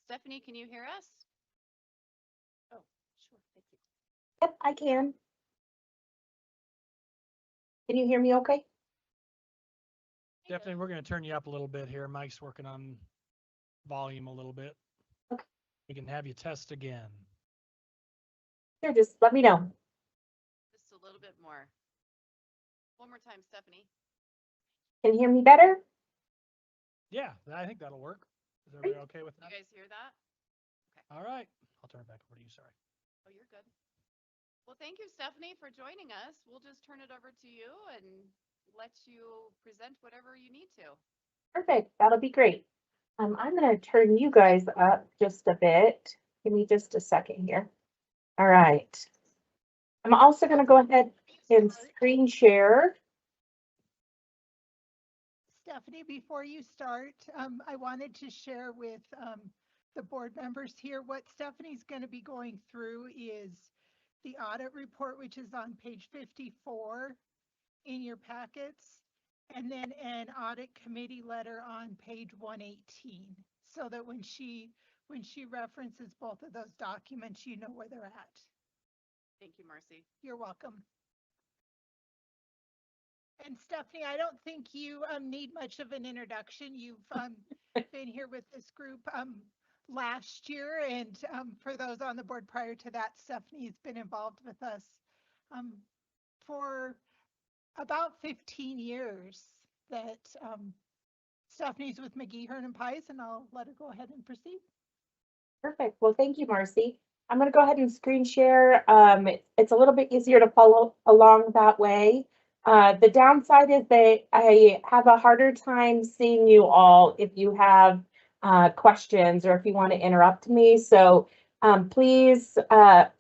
Stephanie, can you hear us? Oh, sure. Thank you. Yep, I can. Can you hear me okay? Stephanie, we're going to turn you up a little bit here. Mike's working on volume a little bit. Okay. We can have you test again. Sure, just let me know. Just a little bit more. One more time, Stephanie. Can you hear me better? Yeah, I think that'll work. Is Great. everybody okay with You that? guys hear that? All right. I'll turn it back over to you. Sorry. Oh, you're good. Well, thank you, Stephanie, for joining us. We'll just turn it over to you and let you present whatever you need to. Perfect. That'll be great. I'm going to turn you guys up just a bit. Give me just a second here. All right. I'm also going to go ahead and screen share. Stephanie, before you start, I wanted to share with the board members here what Stephanie's going to be going through is the audit report, which is on page 54 in your packets, and then an audit committee letter on page 118, so that when she references both of those documents, you know where they're at. Thank you, Marcy. You're welcome. And Stephanie, I don't think you need much of an introduction. You've been here with this group last year, and for those on the board prior to that, Stephanie's been involved with us for about 15 years. That Stephanie's with McGee, Hearn, and Pies, and I'll let her go ahead and proceed. Perfect. Well, thank you, Marcy. I'm going to go ahead and screen share. It's a little bit easier to follow along that way. The downside is that I have a harder time seeing you all if you have questions or if you want to interrupt me. So please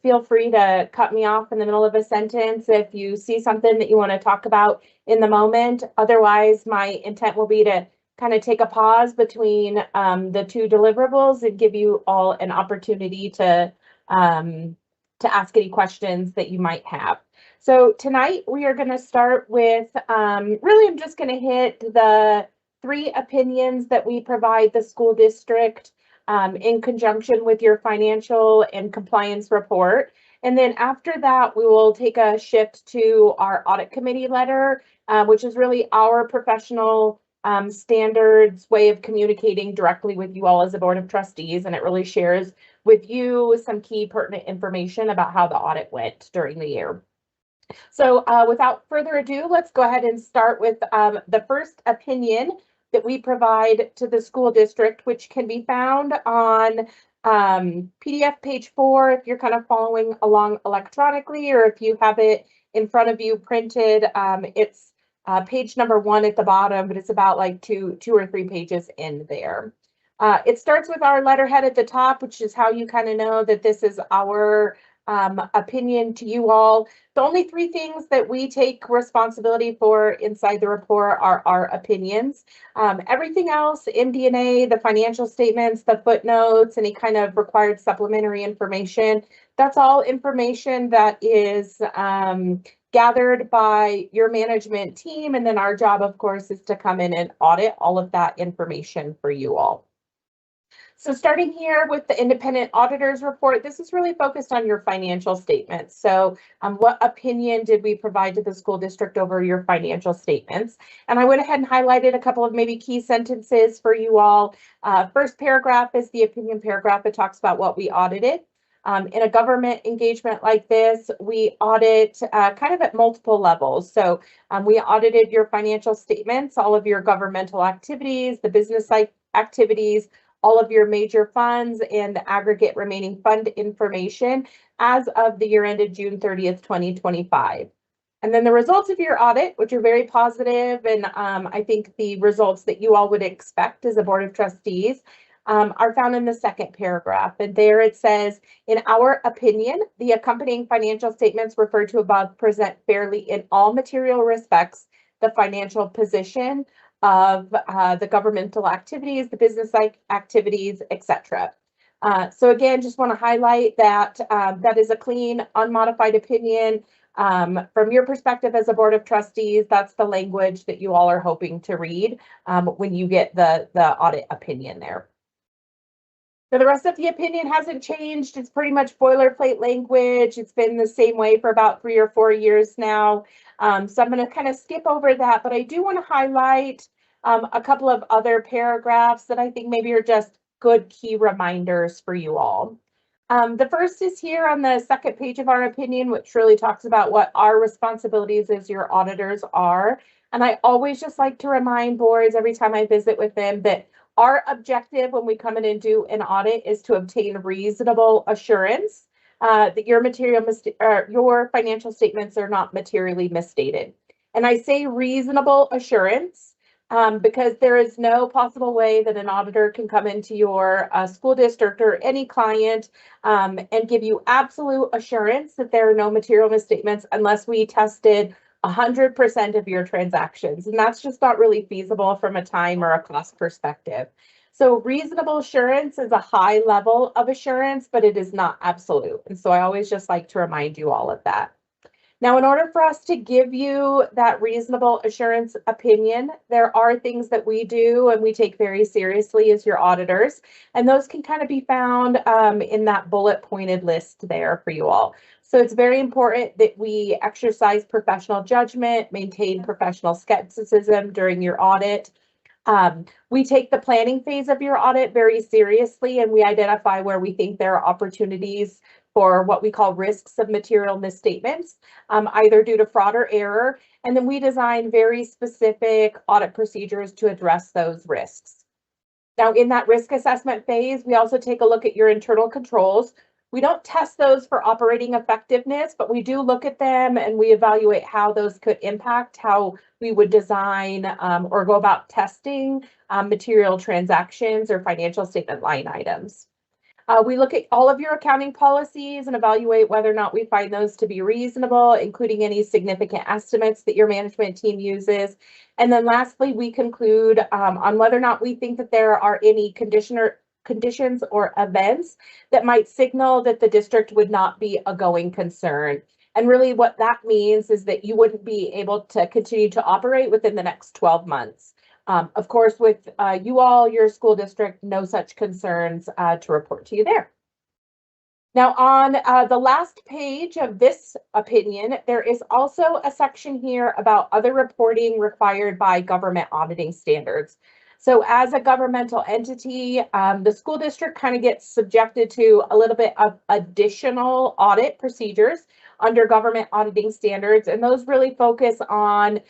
feel free to cut me off in the middle of a sentence if you see something that you want to talk about in the moment. Otherwise, my intent will be to kind of take a pause between the two deliverables and give you all an opportunity to ask any questions that you might have. So tonight we are going to start with, really I'm just going to hit the 3 opinions that we provide the school district in conjunction with your financial and compliance report. And then after that, we will take a shift to our audit committee letter, which is really our professional standards way of communicating directly with you all as a board of trustees. And it really shares with you some key pertinent information about how the audit went during the year. So without further ado, let's go ahead and start with the first opinion that we provide to the school district, which can be found on PDF page 4 if you're kind of following along electronically, or if you have it in front of you printed. It's page number 1 at the bottom, but it's about like two or three pages in there. It starts with our letterhead at the top, which is how you kind of know that this is our opinion to you all. The only 3 things that we take responsibility for inside the report are our opinions. Everything else, MD&A, the financial statements, the footnotes, any kind of required supplementary information, that's all information that is gathered by your management team. And then our job, of course, is to come in and audit all of that information for you all. So starting here with the independent auditors report, this is really focused on your financial statements. So what opinion did we provide to the school district over your financial statements? And I went ahead and highlighted a couple of maybe key sentences for you all. First paragraph is the opinion paragraph. It talks about what we audited. In a government engagement like this, we audit kind of at multiple levels. So we audited your financial statements, all of your governmental activities, the business activities, all of your major funds, and the aggregate remaining fund information as of the year ended June 30th, 2025. And then the results of your audit, which are very positive, and I think the results that you all would expect as a board of trustees, are found in the second paragraph. And there it says, in our opinion, the accompanying financial statements referred to above present fairly in all material respects the financial position of the governmental activities, the business activities, etc. So again, just want to highlight that that is a clean, unmodified opinion. From your perspective as a board of trustees, that's the language that you all are hoping to read when you get the audit opinion there. Now, the rest of the opinion hasn't changed. It's pretty much boilerplate language. It's been the same way for about 3 or 4 years now. So I'm going to kind of skip over that, but I do want to highlight a couple of other paragraphs that I think maybe are just good key reminders for you all. The first is here on the second page of our opinion, which really talks about what our responsibilities as your auditors are. And I always just like to remind boards every time I visit with them that our objective when we come in and do an audit is to obtain reasonable assurance that your financial statements are not materially misstated. And I say reasonable assurance because there is no possible way that an auditor can come into your school district or any client and give you absolute assurance that there are no material misstatements unless we tested 100% of your transactions. And that's just not really feasible from a time or a cost perspective. So reasonable assurance is a high level of assurance, but it is not absolute. And so I always just like to remind you all of that. Now, in order for us to give you that reasonable assurance opinion, there are things that we do and we take very seriously as your auditors, and those can kind of be found in that bullet pointed list there for you all. So it's very important that we exercise professional judgment, maintain professional skepticism during your audit. We take the planning phase of your audit very seriously, and we identify where we think there are opportunities for what we call risks of material misstatements, either due to fraud or error. And then we design very specific audit procedures to address those risks. Now, in that risk assessment phase, we also take a look at your internal controls. We don't test those for operating effectiveness, but we do look at them and we evaluate how those could impact how we would design or go about testing material transactions or financial statement line items. We look at all of your accounting policies and evaluate whether or not we find those to be reasonable, including any significant estimates that your management team uses. And then lastly, we conclude on whether or not we think that there are any conditions or events that might signal that the district would not be a going concern. And really what that means is that you wouldn't be able to continue to operate within the next 12 months. Of course, with you all, your school district, no such concerns to report to you there. Now, on the last page of this opinion, there is also a section here about other reporting required by government auditing standards. So as a governmental entity, the school district kind of gets subjected to a little bit of additional audit procedures under government auditing standards, and those really focus on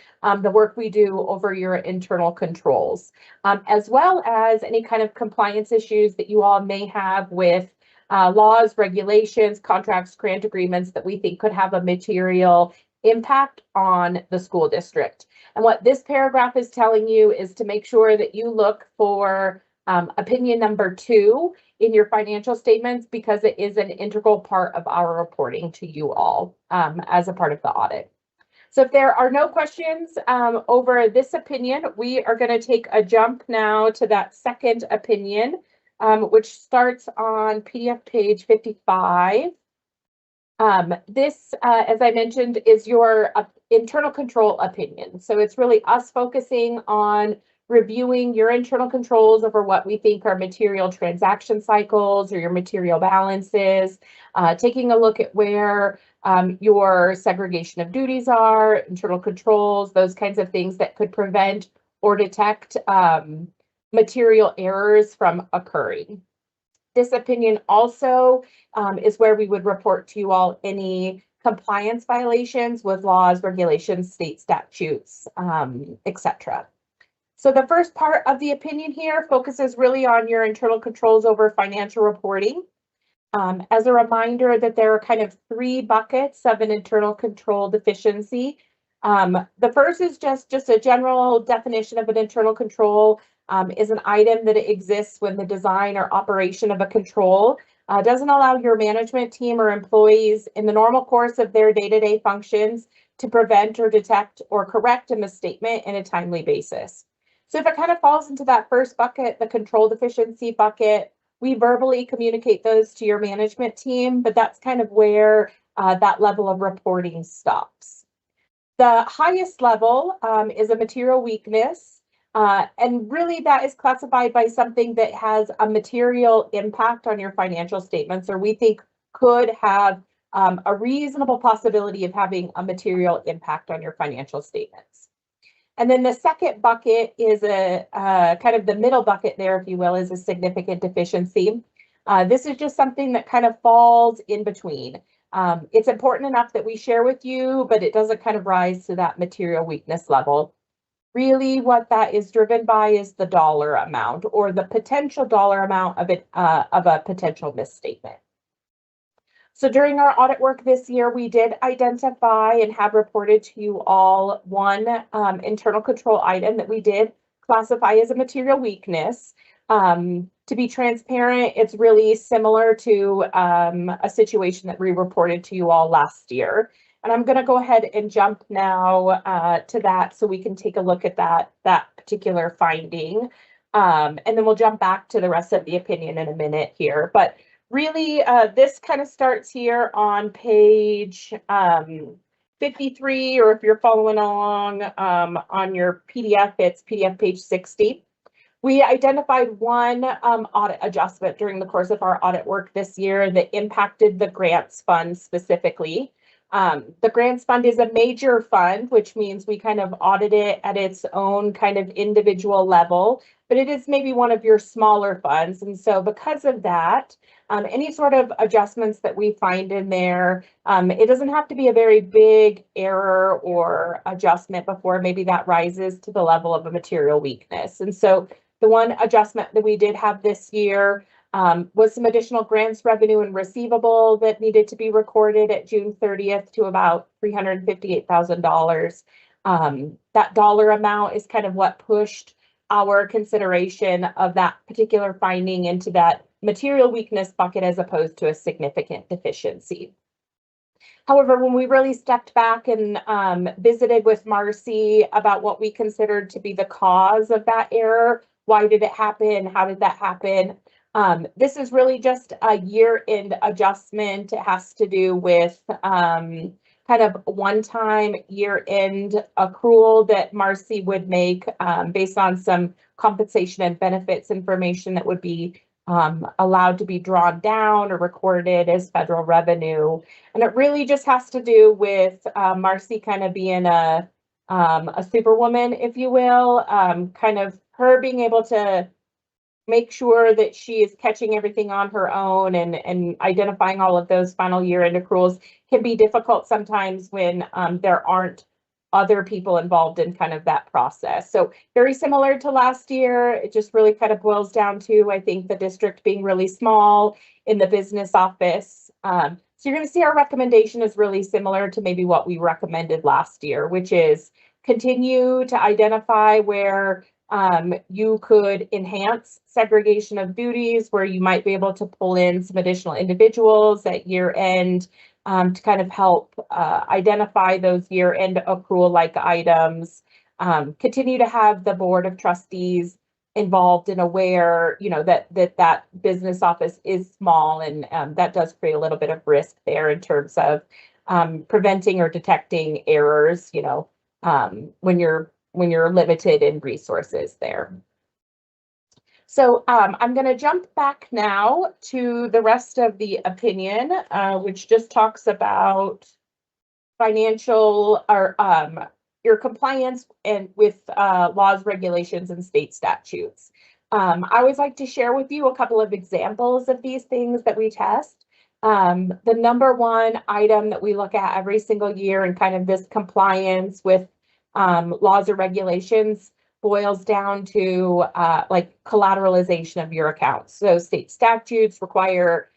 the work we do over your internal controls, as well as any kind of compliance issues that you all may have with laws, regulations, contracts, grant agreements that we think could have a material impact on the school district. And what this paragraph is telling you is to make sure that you look for opinion number 2 in your financial statements, because it is an integral part of our reporting to you all as a part of the audit. So if there are no questions over this opinion, we are going to take a jump now to that second opinion, which starts on PDF page 55. This, as I mentioned, is your internal control opinion. So it's really us focusing on reviewing your internal controls over what we think are material transaction cycles or your material balances, taking a look at where your segregation of duties are, internal controls, those kinds of things that could prevent or detect material errors from occurring. This opinion also is where we would report to you all any compliance violations with laws, regulations, state statutes, etc. So the first part of the opinion here focuses really on your internal controls over financial reporting. As a reminder that there are kind of 3 buckets of an internal control deficiency. The first is just a general definition of an internal control. Is an item that exists when the design or operation of a control doesn't allow your management team or employees in the normal course of their day-to-day functions to prevent or detect or correct a misstatement in a timely basis. So if it kind of falls into that first bucket, the control deficiency bucket, we verbally communicate those to your management team, but that's kind of where that level of reporting stops. The highest level is a material weakness. And really that is classified by something that has a material impact on your financial statements, or we think could have a reasonable possibility of having a material impact on your financial statements. And then the second bucket is a kind of the middle bucket there, if you will, is a significant deficiency. This is just something that kind of falls in between. It's important enough that we share with you, but it doesn't kind of rise to that material weakness level. Really what that is driven by is the dollar amount or the potential dollar amount of it, of a potential misstatement. So during our audit work this year, we did identify and have reported to you all one internal control item that we did classify as a material weakness. To be transparent, it's really similar to a situation that we reported to you all last year. And I'm going to go ahead and jump now to that so we can take a look at that particular finding. And then we'll jump back to the rest of the opinion in a minute here. But really, this kind of starts here on page 53, or if you're following along on your PDF, it's PDF page 60. We identified one audit adjustment during the course of our audit work this year that impacted the grants fund specifically. The grants fund is a major fund, which means we kind of audit it at its own kind of individual level, but it is maybe one of your smaller funds. And so because of that, any sort of adjustments that we find in there, it doesn't have to be a very big error or adjustment before maybe that rises to the level of a material weakness. And so the one adjustment that we did have this year was some additional grants revenue and receivable that needed to be recorded at June 30th to about $358,000. That dollar amount is kind of what pushed our consideration of that particular finding into that material weakness bucket as opposed to a significant deficiency. However, when we really stepped back and visited with Marcy about what we considered to be the cause of that error, why did it happen? How did that happen? This is really just a year-end adjustment. It has to do with kind of one-time year-end accrual that Marcy would make based on some compensation and benefits information that would be allowed to be drawn down or recorded as federal revenue. And it really just has to do with Marcy kind of being a superwoman, if you will, kind of her being able to make sure that she is catching everything on her own and identifying all of those final year-end accruals can be difficult sometimes when there aren't other people involved in kind of that process. So very similar to last year, it just really kind of boils down to, I think, the district being really small in the business office. So you're going to see our recommendation is really similar to maybe what we recommended last year, which is continue to identify where you could enhance segregation of duties, where you might be able to pull in some additional individuals at year end to kind of help identify those year end accrual like items. Continue to have the board of trustees involved and aware, you know, that business office is small, and that does create a little bit of risk there in terms of preventing or detecting errors, you know, when you're limited in resources there. So I'm going to jump back now to the rest of the opinion, which just talks about financial or your compliance and with laws, regulations, and state statutes. I always like to share with you a couple of examples of these things that we test. The number one item that we look at every single year and kind of this compliance with laws or regulations boils down to like collateralization of your accounts. So state statutes require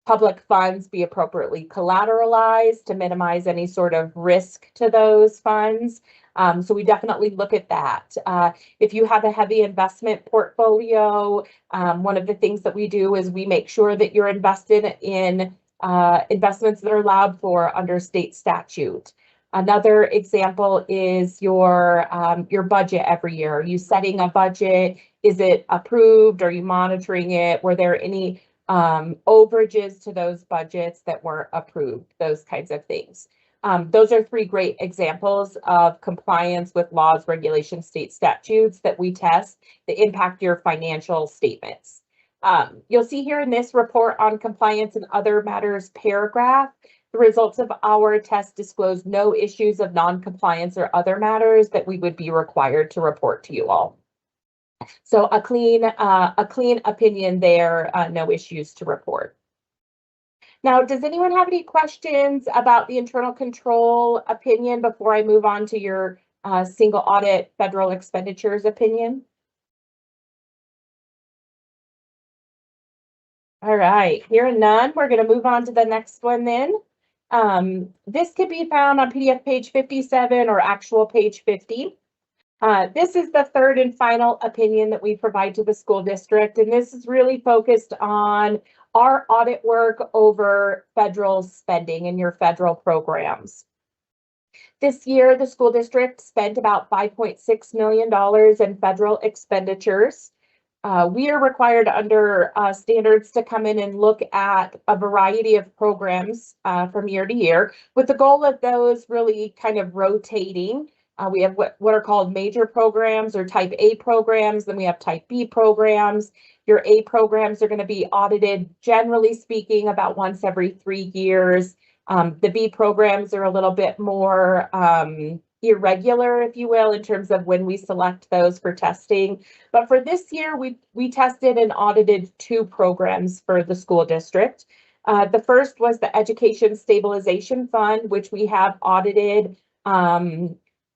public funds be appropriately collateralized to minimize any sort of risk to those funds. So we definitely look at that. If you have a heavy investment portfolio, one of the things that we do is we make sure that you're invested in investments that are allowed for under state statute. Another example is your budget every year. Are you setting a budget? Is it approved? Are you monitoring it? Were there any overages to those budgets that weren't approved? Those kinds of things. Those are three great examples of compliance with laws, regulations, state statutes that we test that impact your financial statements. You'll see here in this report on compliance and other matters paragraph, the results of our test disclose no issues of non-compliance or other matters that we would be required to report to you all. So a clean opinion there, no issues to report. Now, does anyone have any questions about the internal control opinion before I move on to your single audit federal expenditures opinion? All right, hearing none, we're going to move on to the next one then. This could be found on PDF page 57 or actual page 50. This is the third and final opinion that we provide to the school district, and this is really focused on our audit work over federal spending and your federal programs. This year, the school district spent about $5.6 million in federal expenditures. We are required under standards to come in and look at a variety of programs from year to year, with the goal of those really kind of rotating. We have what are called major programs or type A programs, then we have type B programs. Your A programs are going to be audited, generally speaking, about once every 3 years. The B programs are a little bit more irregular, if you will, in terms of when we select those for testing. But for this year, we tested and audited 2 programs for the school district. The first was the Education Stabilization Fund, which we have audited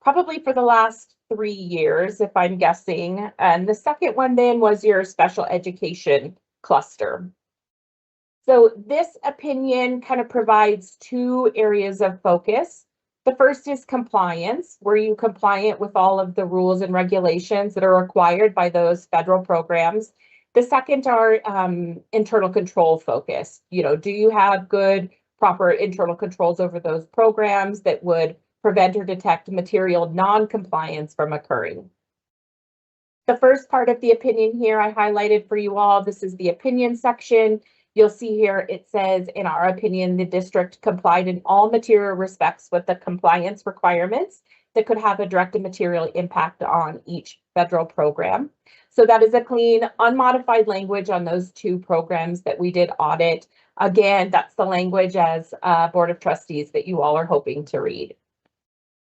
probably for the last 3 years, if I'm guessing. And the second one then was your special education cluster. So this opinion kind of provides 2 areas of focus. The first is compliance. Were you compliant with all of the rules and regulations that are required by those federal programs? The second are internal control focus. You know, do you have good, proper internal controls over those programs that would prevent or detect material non-compliance from occurring? The first part of the opinion here I highlighted for you all. This is the opinion section. You'll see here it says, in our opinion, the district complied in all material respects with the compliance requirements that could have a direct and material impact on each federal program. So that is a clean, unmodified language on those 2 programs that we did audit. Again, that's the language as Board of Trustees that you all are hoping to read.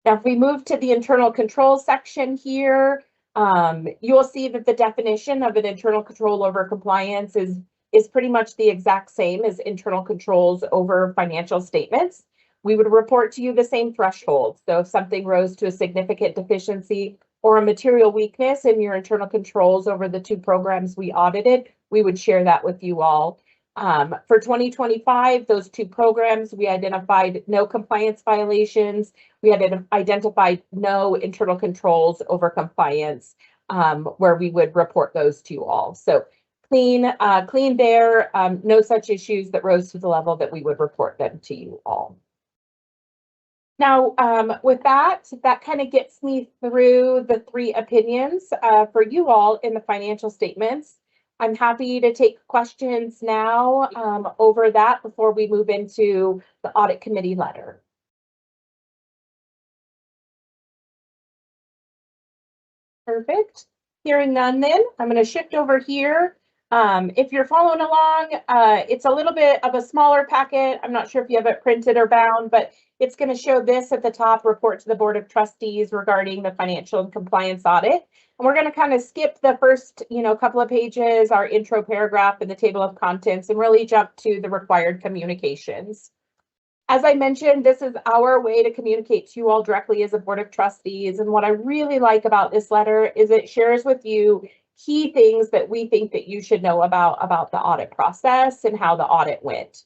Now, if we move to the internal control section here, you will see that the definition of an internal control over compliance is pretty much the exact same as internal controls over financial statements. We would report to you the same threshold. So if something rose to a significant deficiency or a material weakness in your internal controls over the 2 programs we audited, we would share that with you all. For 2025, those 2 programs, we identified no compliance violations. We had identified no internal controls over compliance, where we would report those to you all. So clean there, no such issues that rose to the level that we would report them to you all. Now, with that kind of gets me through the 3 opinions for you all in the financial statements. I'm happy to take questions now over that before we move into the audit committee letter. Perfect. Hearing none then, I'm going to shift over here. If you're following along, it's a little bit of a smaller packet. I'm not sure if you have it printed or bound, but it's going to show this at the top, report to the Board of Trustees regarding the financial and compliance audit. And we're going to kind of skip the first, couple of pages, our intro paragraph and the table of contents, and really jump to the required communications. As I mentioned, this is our way to communicate to you all directly as a Board of Trustees. And what I really like about this letter is it shares with you key things that we think that you should know about the audit process and how the audit went.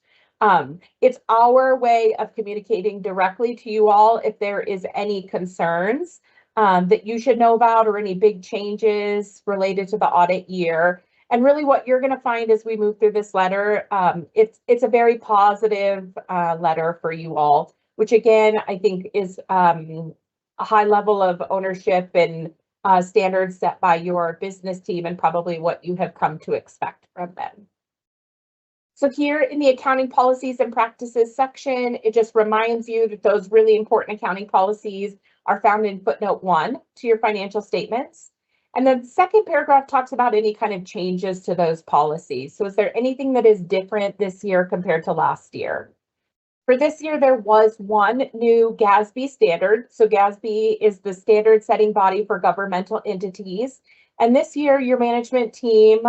It's our way of communicating directly to you all if there is any concerns that you should know about or any big changes related to the audit year. And really what you're going to find as we move through this letter, it's a very positive letter for you all, which again, I think is a high level of ownership and standards set by your business team and probably what you have come to expect from them. So here in the accounting policies and practices section, it just reminds you that those really important accounting policies are found in footnote 1 to your financial statements. And then the second paragraph talks about any kind of changes to those policies. So is there anything that is different this year compared to last year? For this year, there was one new GASB standard. So GASB is the standard setting body for governmental entities. And this year, your management team,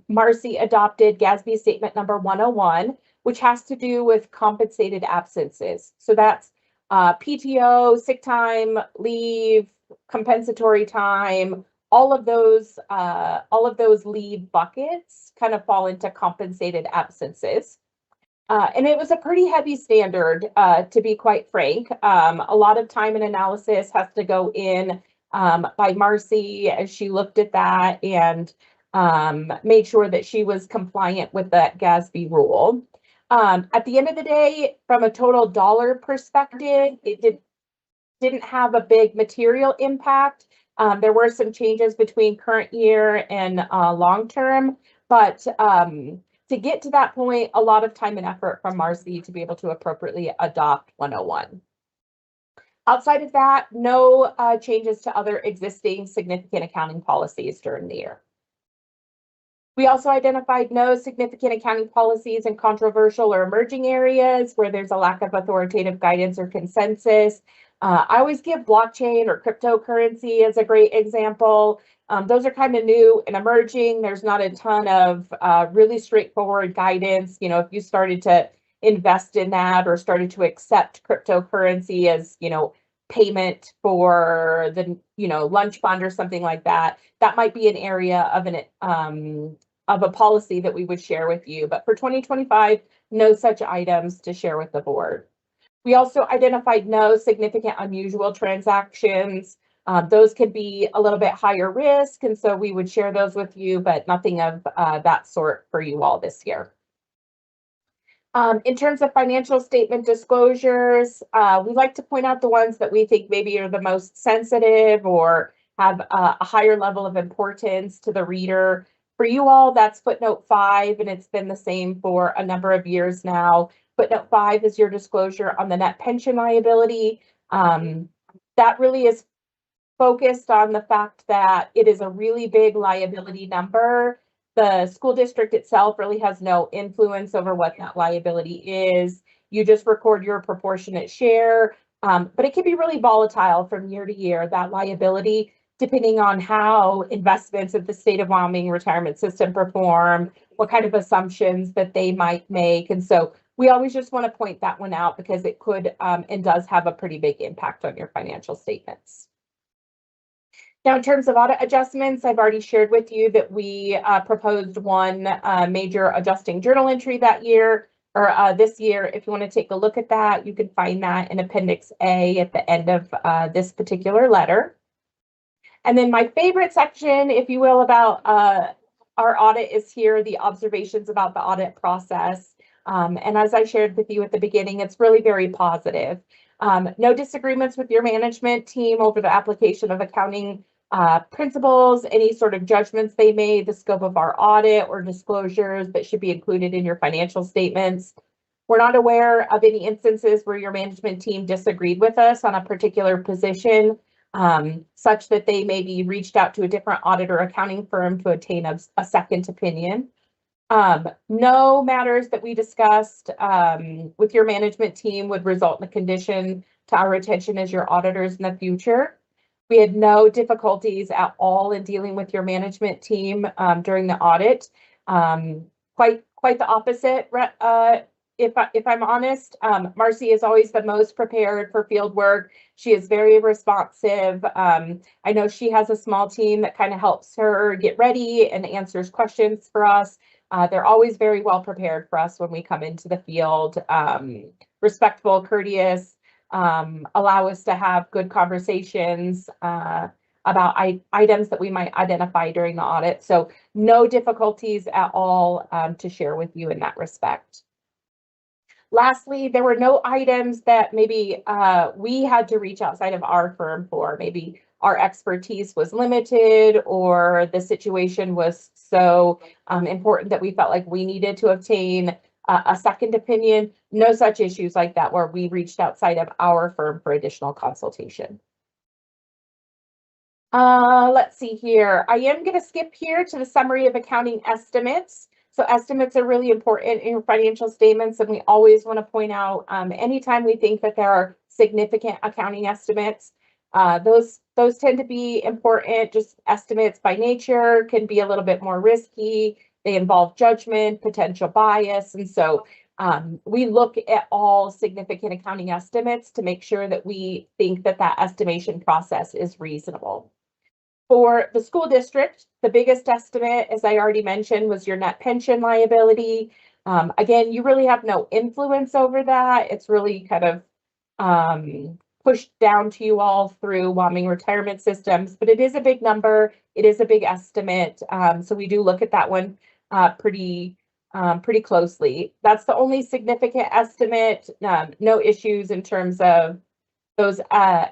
Marcy, adopted GASB statement number 101, which has to do with compensated absences. So that's PTO, sick time, leave, compensatory time, all of those leave buckets kind of fall into compensated absences. And it was a pretty heavy standard, to be quite frank. A lot of time and analysis has to go in by Marcy as she looked at that and made sure that she was compliant with that GASB rule. At the end of the day, from a total dollar perspective, it didn't have a big material impact. There were some changes between current year and long term, but to get to that point, a lot of time and effort from Marcy to be able to appropriately adopt 101. Outside of that, no changes to other existing significant accounting policies during the year. We also identified no significant accounting policies in controversial or emerging areas where there's a lack of authoritative guidance or consensus. I always give blockchain or cryptocurrency as a great example. Those are kind of new and emerging. There's not a ton of really straightforward guidance. You know, if you started to invest in that or started to accept cryptocurrency as, you know, payment for the, you know, lunch fund or something like that, that might be an area of a policy that we would share with you. But for 2025, no such items to share with the board. We also identified no significant unusual transactions. Those could be a little bit higher risk, and so we would share those with you, but nothing of that sort for you all this year. In terms of financial statement disclosures, we like to point out the ones that we think maybe are the most sensitive or have a higher level of importance to the reader. For you all, that's footnote 5, and it's been the same for a number of years now. Footnote 5 is your disclosure on the net pension liability. That really is focused on the fact that it is a really big liability number. The school district itself really has no influence over what that liability is. You just record your proportionate share, but it can be really volatile from year to year, that liability, depending on how investments at the state of Wyoming retirement system perform, what kind of assumptions that they might make. And so we always just want to point that one out because it could and does have a pretty big impact on your financial statements. Now, in terms of audit adjustments, I've already shared with you that we proposed one major adjusting journal entry that year or this year. If you want to take a look at that, you can find that in Appendix A at the end of this particular letter. And then my favorite section, if you will, about our audit is here, the observations about the audit process. And as I shared with you at the beginning, it's really very positive. No disagreements with your management team over the application of accounting principles, any sort of judgments they made, the scope of our audit or disclosures that should be included in your financial statements. We're not aware of any instances where your management team disagreed with us on a particular position, such that they maybe reached out to a different audit or accounting firm to obtain a second opinion. No matters that we discussed with your management team would result in a condition to our retention as your auditors in the future. We had no difficulties at all in dealing with your management team during the audit. Quite the opposite. If I'm honest, Marcy is always the most prepared for field work. She is very responsive. I know she has a small team that kind of helps her get ready and answers questions for us. They're always very well prepared for us when we come into the field, respectful, courteous, allow us to have good conversations about items that we might identify during the audit. So no difficulties at all to share with you in that respect. Lastly, there were no items that maybe we had to reach outside of our firm for. Maybe our expertise was limited or the situation was so important that we felt like we needed to obtain a second opinion. No such issues like that where we reached outside of our firm for additional consultation. Let's see here. I am going to skip here to the summary of accounting estimates. So estimates are really important in your financial statements, and we always want to point out anytime we think that there are significant accounting estimates, those tend to be important. Just estimates by nature can be a little bit more risky. They involve judgment, potential bias, and so we look at all significant accounting estimates to make sure that we think that that estimation process is reasonable. For the school district, the biggest estimate, as I already mentioned, was your net pension liability. Again, you really have no influence over that. It's really kind of pushed down to you all through Wyoming Retirement Systems, but it is a big number. It is a big estimate. So we do look at that one pretty closely. That's the only significant estimate. No issues in terms of those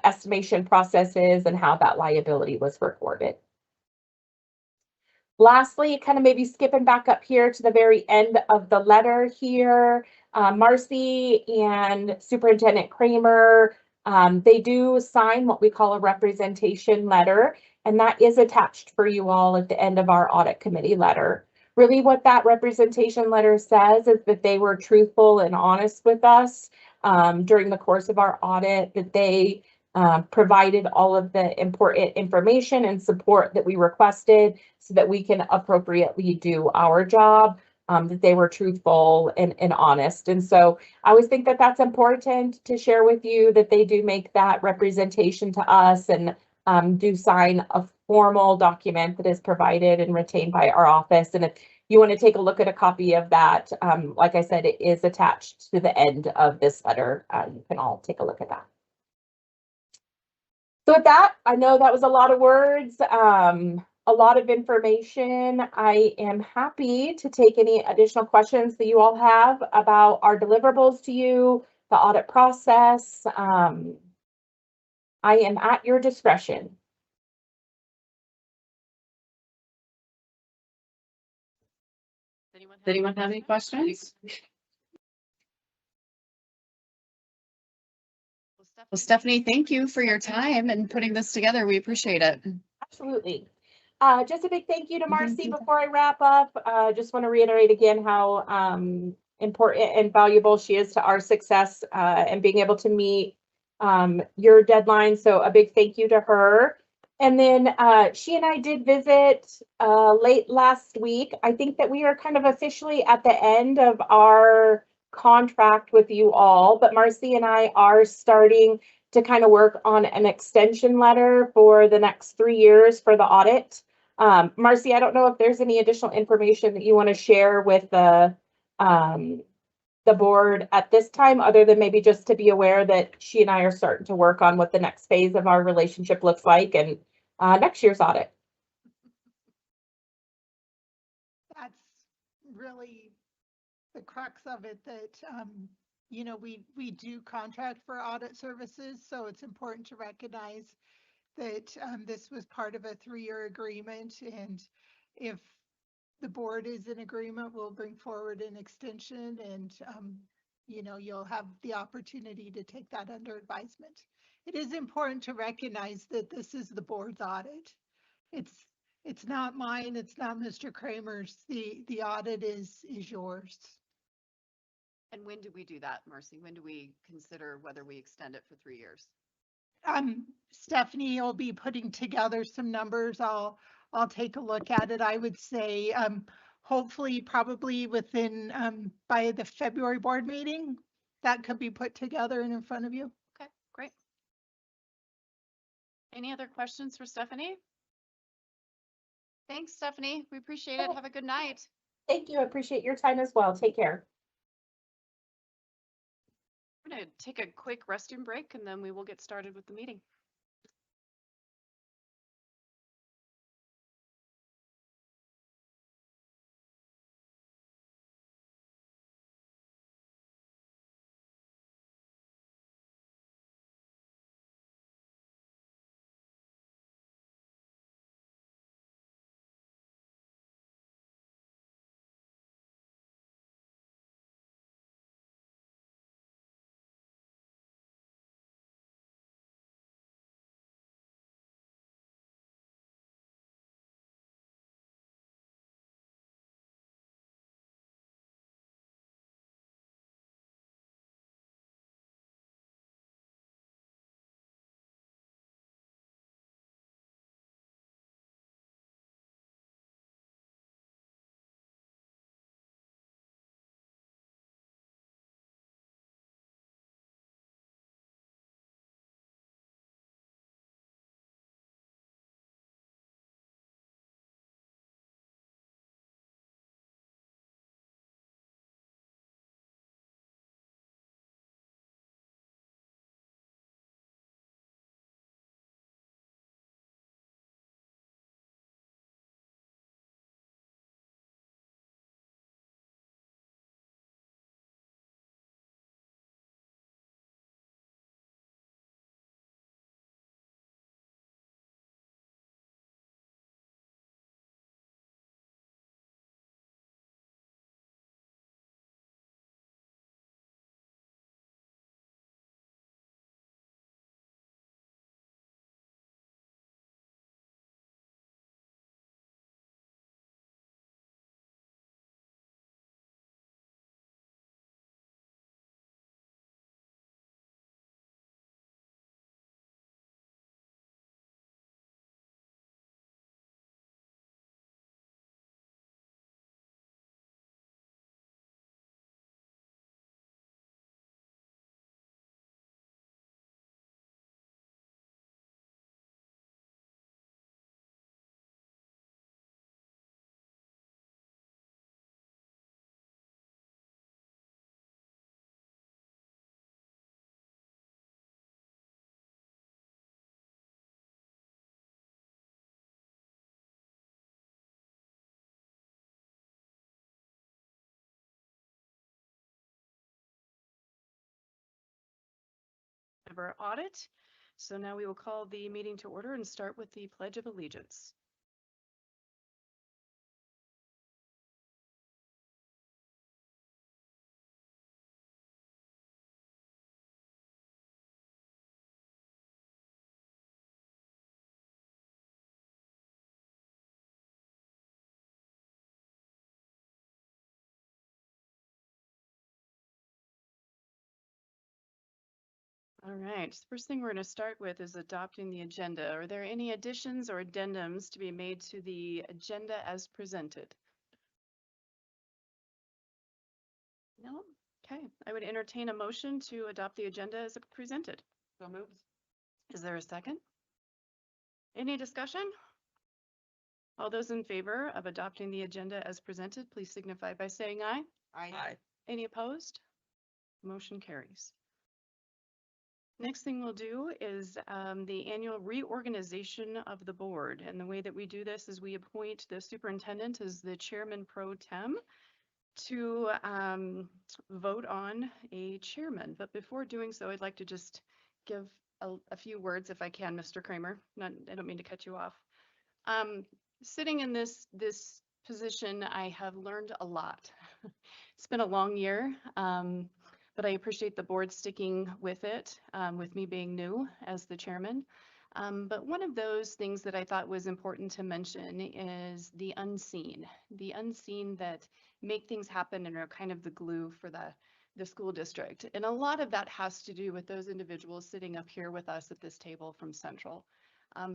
estimation processes and how that liability was recorded. Lastly, kind of maybe skipping back up here to the very end of the letter here, Marcy and Superintendent Kramer, they do sign what we call a representation letter, and that is attached for you all at the end of our audit committee letter. Really what that representation letter says is that they were truthful and honest with us during the course of our audit, that they provided all of the important information and support that we requested so that we can appropriately do our job, that they were truthful and honest. And so I always think that that's important to share with you, that they do make that representation to us and do sign a formal document that is provided and retained by our office. And if you want to take a look at a copy of that, like I said, it is attached to the end of this letter. You can all take a look at that. So with that, I know that was a lot of words, a lot of information. I am happy to take any additional questions that you all have about our deliverables to you, the audit process. I am at your discretion. Does anyone have any questions? Well, Stephanie, thank you for your time and putting this together. We appreciate it. Absolutely. Just a big thank you to Marcy before I wrap up. Just want to reiterate again how important and valuable she is to our success and being able to meet your deadline. So a big thank you to her. And then she and I did visit late last week. I think that we are kind of officially at the end of our contract with you all, but Marcy and I are starting to kind of work on an extension letter for the next 3 years for the audit. Marcy, I don't know if there's any additional information that you want to share with the board at this time, other than maybe just to be aware that she and I are starting to work on what the next phase of our relationship looks like and next year's audit. That's really the crux of it, that you know, we do contract for audit services, so it's important to recognize that this was part of a 3-year agreement, and if the board is in agreement, we'll bring forward an extension, and you know, you'll have the opportunity to take that under advisement. It is important to recognize that this is the board's audit. It's not mine, it's not Mr. Kramer's. The audit is yours. And when do we do that, Marcy? When do we consider whether we extend it for 3 years? Stephanie will be putting together some numbers. I'll take a look at it. I would say hopefully probably within by the February board meeting, that could be put together and in front of you. Okay, great. Any other questions for Stephanie? Thanks, Stephanie. We appreciate it. Have a good night. Thank you. I appreciate your time as well. Take care. We're going to take a quick restroom break and then we will get started with the meeting. of our audit. So now we will call the meeting to order and start with the Pledge of Allegiance. All right, first thing we're going to start with is adopting the agenda. Are there any additions or addendums to be made to the agenda as presented? No? Okay, I would entertain a motion to adopt the agenda as presented. So moved. Is there a second? Any discussion? All those in favor of adopting the agenda as presented, please signify by saying aye. Aye. Any opposed? Motion carries. Next thing we'll do is the annual reorganization of the board. And the way that we do this is we appoint the superintendent as the chairman pro tem to vote on a chairman. But before doing so, I'd like to just give a few words if I can, Mr. Kramer. I don't mean to cut you off. Sitting in this position, I have learned a lot. It's been a long year. But I appreciate the board sticking with it, with me being new as the chairman. But one of those things that I thought was important to mention is the unseen that make things happen and are kind of the glue for the school district. And a lot of that has to do with those individuals sitting up here with us at this table from Central.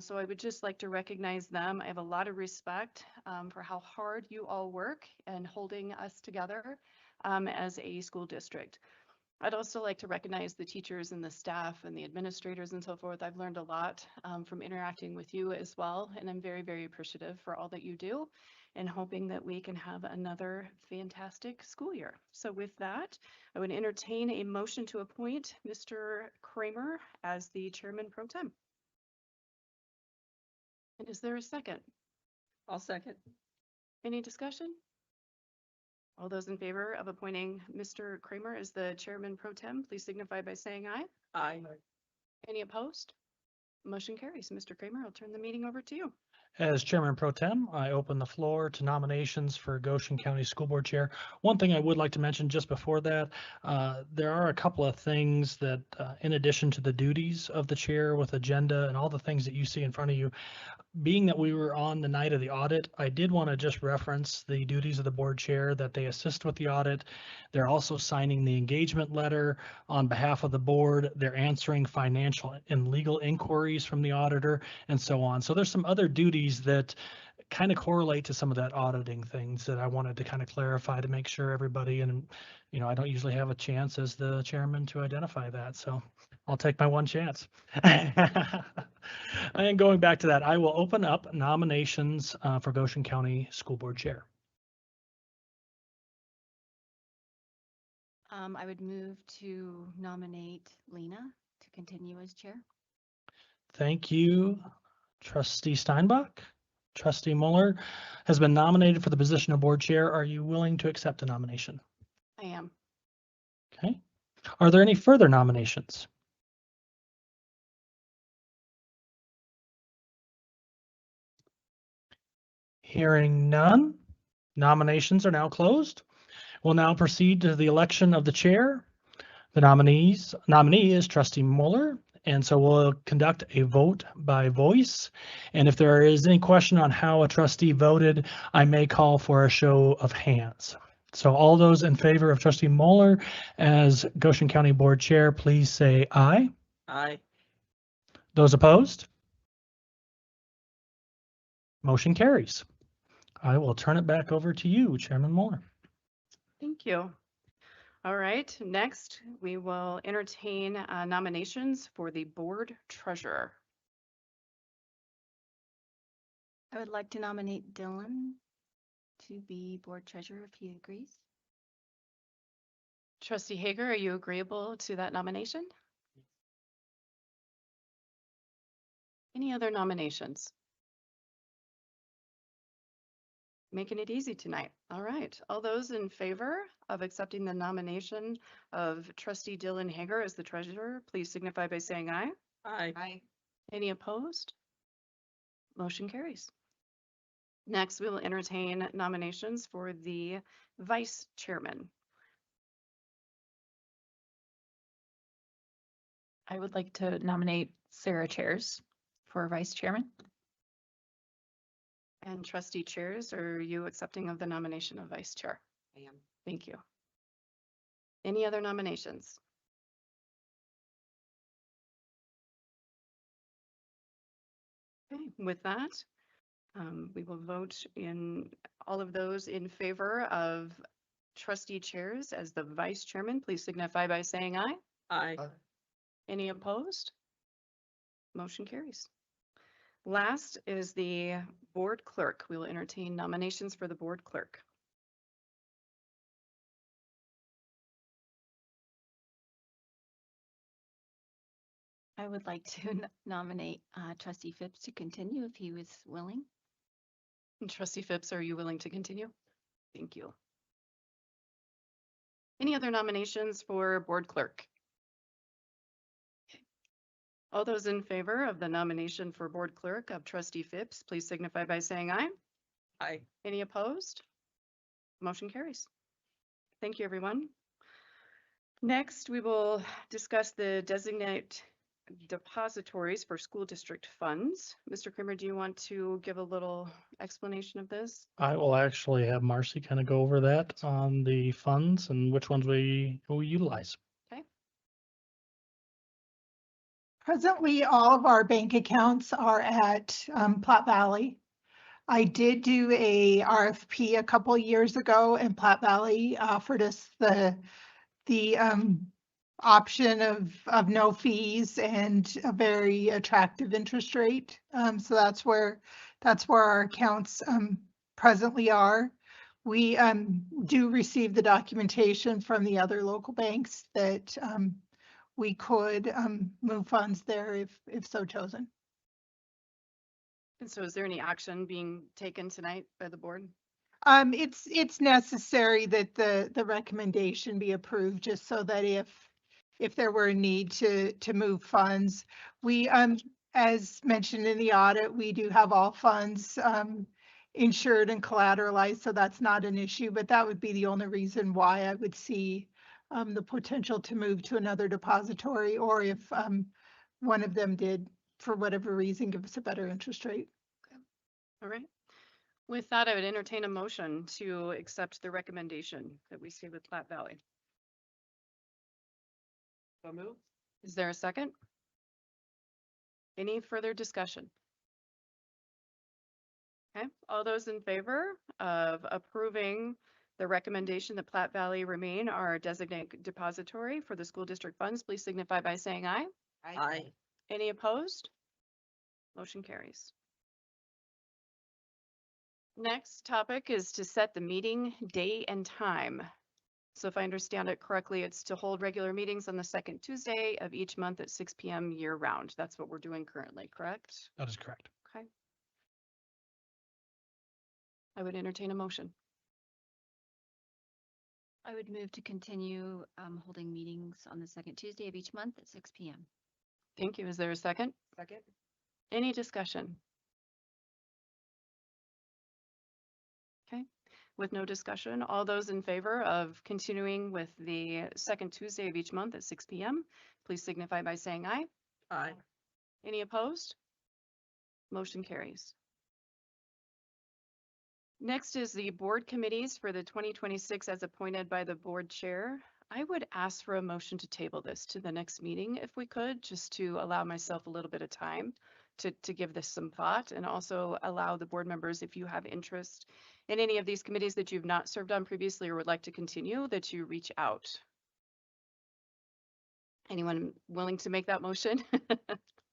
So I would just like to recognize them. I have a lot of respect for how hard you all work and holding us together as a school district. I'd also like to recognize the teachers and the staff and the administrators and so forth. I've learned a lot from interacting with you as well, and I'm very, very appreciative for all that you do and hoping that we can have another fantastic school year. So with that, I would entertain a motion to appoint Mr. Kramer as the chairman pro tem. And is there a second? I'll second. Any discussion? All those in favor of appointing Mr. Kramer as the chairman pro tem, please signify by saying aye. Aye. Any opposed? Motion carries. Mr. Kramer, I'll turn the meeting over to you. As Chairman Pro Tem, I open the floor to nominations for Goshen County School Board Chair. One thing I would like to mention just before that, there are a couple of things that, in addition to the duties of the chair with agenda and all the things that you see in front of you, being that we were on the night of the audit, I did want to just reference the duties of the board chair, that they assist with the audit. They're also signing the engagement letter on behalf of the board. They're answering financial and legal inquiries from the auditor and so on. So there's some other duties that kind of correlate to some of that auditing things that I wanted to kind of clarify to make sure everybody, and I don't usually have a chance as the chairman to identify that. So I'll take my one chance. And going back to that, I will open up nominations for Goshen County School Board Chair. I would move to nominate Lena to continue as chair. Thank you, Trustee Steinbach. Trustee Mueller has been nominated for the position of board chair. Are you willing to accept the nomination? I am. Okay. Are there any further nominations? Hearing none, nominations are now closed. We'll now proceed to the election of the chair. The nominee is Trustee Mueller, and so we'll conduct a vote by voice. And if there is any question on how a trustee voted, I may call for a show of hands. So all those in favor of Trustee Mueller as Goshen County Board Chair, please say aye. Aye. Those opposed? Motion carries. I will turn it back over to you, Chairman Mueller. Thank you. All right, next we will entertain nominations for the board treasurer. I would like to nominate Dylan to be board treasurer if he agrees. Trustee Hager, are you agreeable to that nomination? Any other nominations? Making it easy tonight. All right. All those in favor of accepting the nomination of trustee Dylan Hager as the treasurer, please signify by saying aye. Aye. Any opposed? Motion carries. Next, we will entertain nominations for the vice chairman. I would like to nominate Sarah Chairs for vice chairman. And trustee Chairs, are you accepting of the nomination of vice chair? I am. Thank you. Any other nominations? Okay, with that, we will vote in all of those in favor of trustee Chairs as the vice chairman. Please signify by saying aye. Aye. Any opposed? Motion carries. Last is the board clerk. We will entertain nominations for the board clerk. I would like to nominate trustee Phipps to continue if he was willing. And trustee Phipps, are you willing to continue? Thank you. Any other nominations for board clerk? All those in favor of the nomination for board clerk of trustee Phipps, please signify by saying aye. Aye. Any opposed? Motion carries. Thank you, everyone. Next, we will discuss the designate depositories for school district funds. Mr. Kramer, do you want to give a little explanation of this? I will actually have Marcy kind of go over that on the funds and which ones we utilize. Presently, all of our bank accounts are at Platte Valley. I did do a RFP a couple years ago, and Platte Valley offered us the option of no fees and a very attractive interest rate. So that's where our accounts presently are. We do receive the documentation from the other local banks that we could move funds there if so chosen. And so is there any action being taken tonight by the board? It's necessary that the recommendation be approved, just so that if there were a need to move funds, we as mentioned in the audit, we do have all funds insured and collateralized, so that's not an issue, but that would be the only reason why I would see the potential to move to another depository, or if one of them did, for whatever reason, give us a better interest rate. All right. With that, I would entertain a motion to accept the recommendation that we see with Platte Valley. So move. Is there a second? Any further discussion? Okay, all those in favor of approving the recommendation that Platte Valley remain our designated depository for the school district funds, please signify by saying aye. Aye. Any opposed? Motion carries. Next topic is to set the meeting date and time. So if I understand it correctly, it's to hold regular meetings on the second Tuesday of each month at 6 p.m. year round. That's what we're doing currently, correct? That is correct. Okay. I would entertain a motion. I would move to continue holding meetings on the second Tuesday of each month at 6 p.m. Thank you. Is there a second? Second. Any discussion? Okay, with no discussion, all those in favor of continuing with the second Tuesday of each month at 6 p.m., please signify by saying aye. Aye. Any opposed? Motion carries. Next is the board committees for the 2026 as appointed by the board chair. I would ask for a motion to table this to the next meeting if we could, just to allow myself a little bit of time to give this some thought, and also allow the board members, if you have interest in any of these committees that you've not served on previously or would like to continue, that you reach out. Anyone willing to make that motion?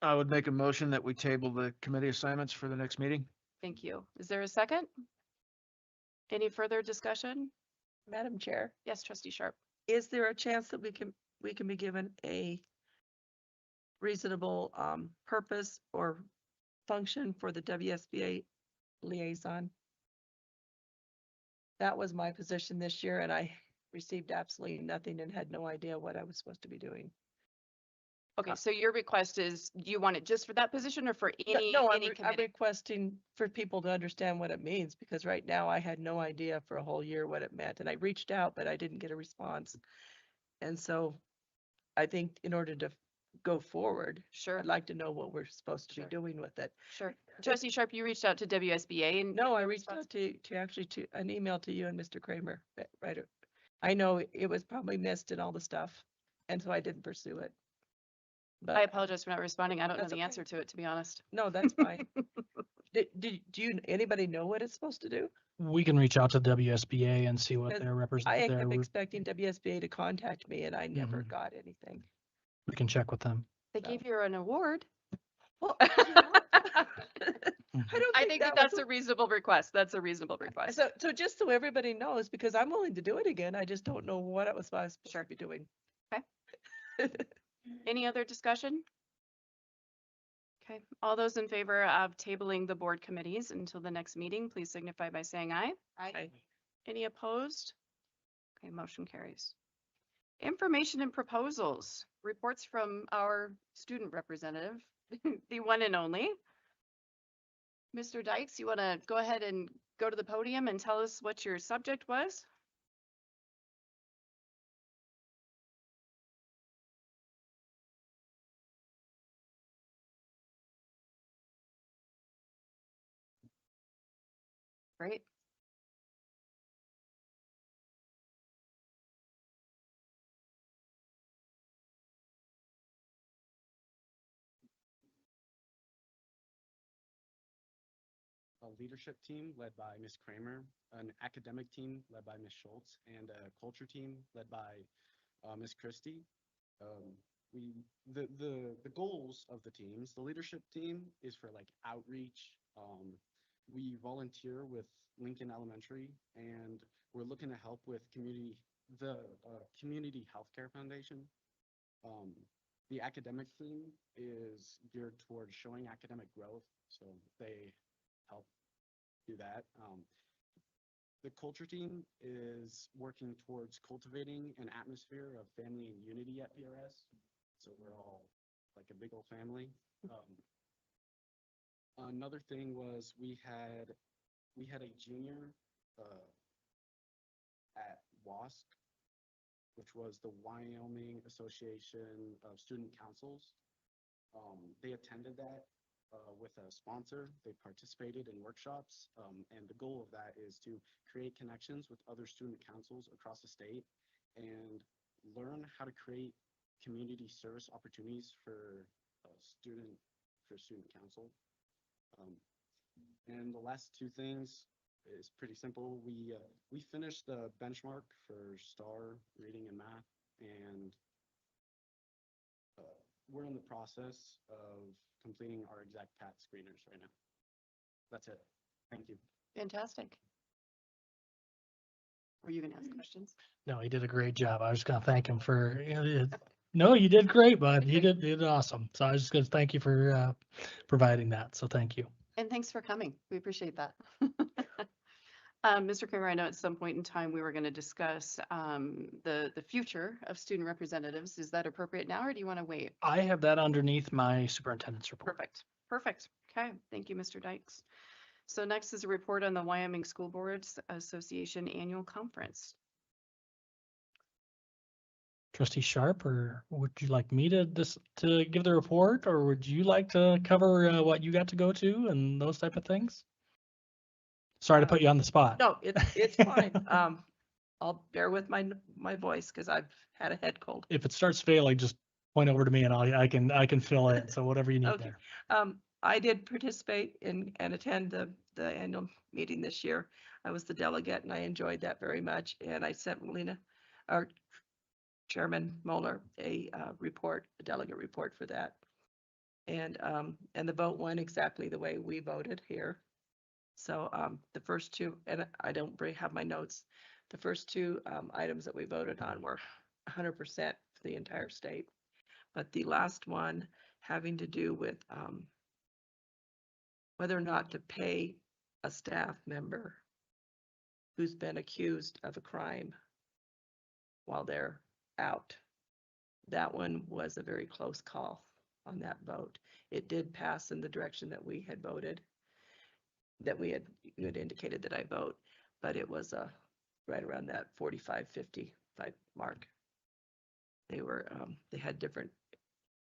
I would make a motion that we table the committee assignments for the next meeting. Thank you. Is there a second? Any further discussion? Madam Chair, Yes, trustee Sharp. is there a chance that we can be given a reasonable purpose or function for the WSBA liaison? that was my position this year and I received absolutely nothing and had no idea what I was supposed to be doing. Okay, so your request is, do you want it just for that position or for No, any, no, I'm committee? requesting for people to understand what it means because right now I had no idea for a whole year what it meant and I reached out, but I didn't get a response. And so I think in order to go forward, Sure, I'd like to know what we're supposed to be Sure. doing with it. sure. Trustee Sharp, you reached out to WSBA and. No, I no reached response? out to actually to an email to you and Mr. Kramer, right? I know it was probably missed and all the stuff, and so I didn't pursue it. I But apologize for not responding. I don't know That's the okay. answer to it, to be honest. no, that's fine. Do you, anybody know what it's supposed to do? We can reach out to WSBA and see what Because their I represent, kept expecting WSBA to contact me and I never Mhm. got anything. we can check with them. They gave you an award. Well, I I don't think that that's was a reasonable request. That's a reasonable request. so just so everybody knows, because I'm willing to do it again, I just don't know what I was supposed Sure. to be doing. Any other discussion? Okay, all those in favor of tabling the board committees until the next meeting, please signify by saying aye. Aye. Any opposed? Okay, motion carries. Information and proposals, reports from our student representative, the one and only. Mr. Dykes, you want to go ahead and go to the podium and tell us what your subject was? Great. A leadership team led by Ms. Kramer, an academic team led by Ms. Schultz, and a culture team led by Ms. Christie. Um, the goals of the teams, the leadership team is for like outreach. We volunteer with Lincoln Elementary, and we're looking to help with the Community Healthcare Foundation. Um, the academic team is geared towards showing academic growth, so they help do that. The culture team is working towards cultivating an atmosphere of family and unity at PRS. So we're all like a big old family. Another thing was we had a junior at WASC, which was the Wyoming Association of Student Councils. They attended that with a sponsor. They participated in workshops, and the goal of that is to create connections with other student councils across the state and learn how to create community service opportunities for student council. And the last two things is pretty simple. We finished the benchmark for STAR reading and math, and we're in the process of completing our exact path screeners right now. That's it. Thank you. Fantastic. Were you going to ask questions? No, he did a great job. I was just gonna thank him for, no, you did great, bud. You did awesome. So I was just gonna thank you for providing that. So thank you. And thanks for coming. We appreciate that. Mr. Kramer, I know at some point in time we were going to discuss the future of student representatives. Is that appropriate now, or do you want to wait? I have that underneath my superintendent's report. Perfect. Perfect. Okay. Thank you, Mr. Dykes. So next is a report on the Wyoming School Boards Association Annual Conference. Trustee Sharp, or would you like me to give the report, or would you like to cover what you got to go to and those type of things? Sorry to put you on the spot. No, it's fine. I'll bear with my voice because I've had a head cold. If it starts failing, just point over to me and I can fill in. So whatever you need Okay. there. I did participate in and attend the annual meeting this year. I was the delegate and I enjoyed that very much. And I sent Melina, our Chairman Moeller, a delegate report for that. And the vote went exactly the way we voted here. So the first two, and I don't have my notes, the first two items that we voted on were 100% for the entire state. But the last one having to do with whether or not to pay a staff member who's been accused of a crime while they're out. That one was a very close call on that vote. It did pass in the direction that we had voted, that you had indicated that I vote, but it was right around that 45-55 mark. They had different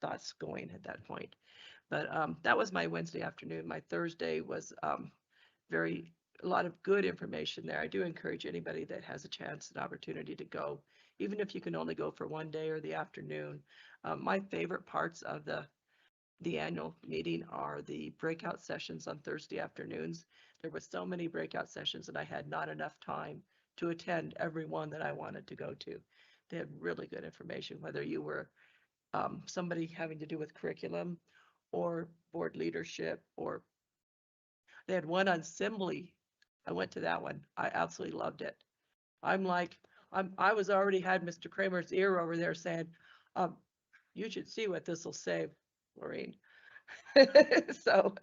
thoughts going at that point. But that was my Wednesday afternoon. My Thursday was a lot of good information there. I do encourage anybody that has a chance and opportunity to go, even if you can only go for one day or the afternoon. My favorite parts of the annual meeting are the breakout sessions on Thursday afternoons. There were so many breakout sessions and I had not enough time to attend every one that I wanted to go to. They had really good information, whether you were somebody having to do with curriculum or board leadership, or they had one on assembly. I went to that one. I absolutely loved it. I was already had Mr. Kramer's ear over there saying, you should see what this will save, Maureen. So,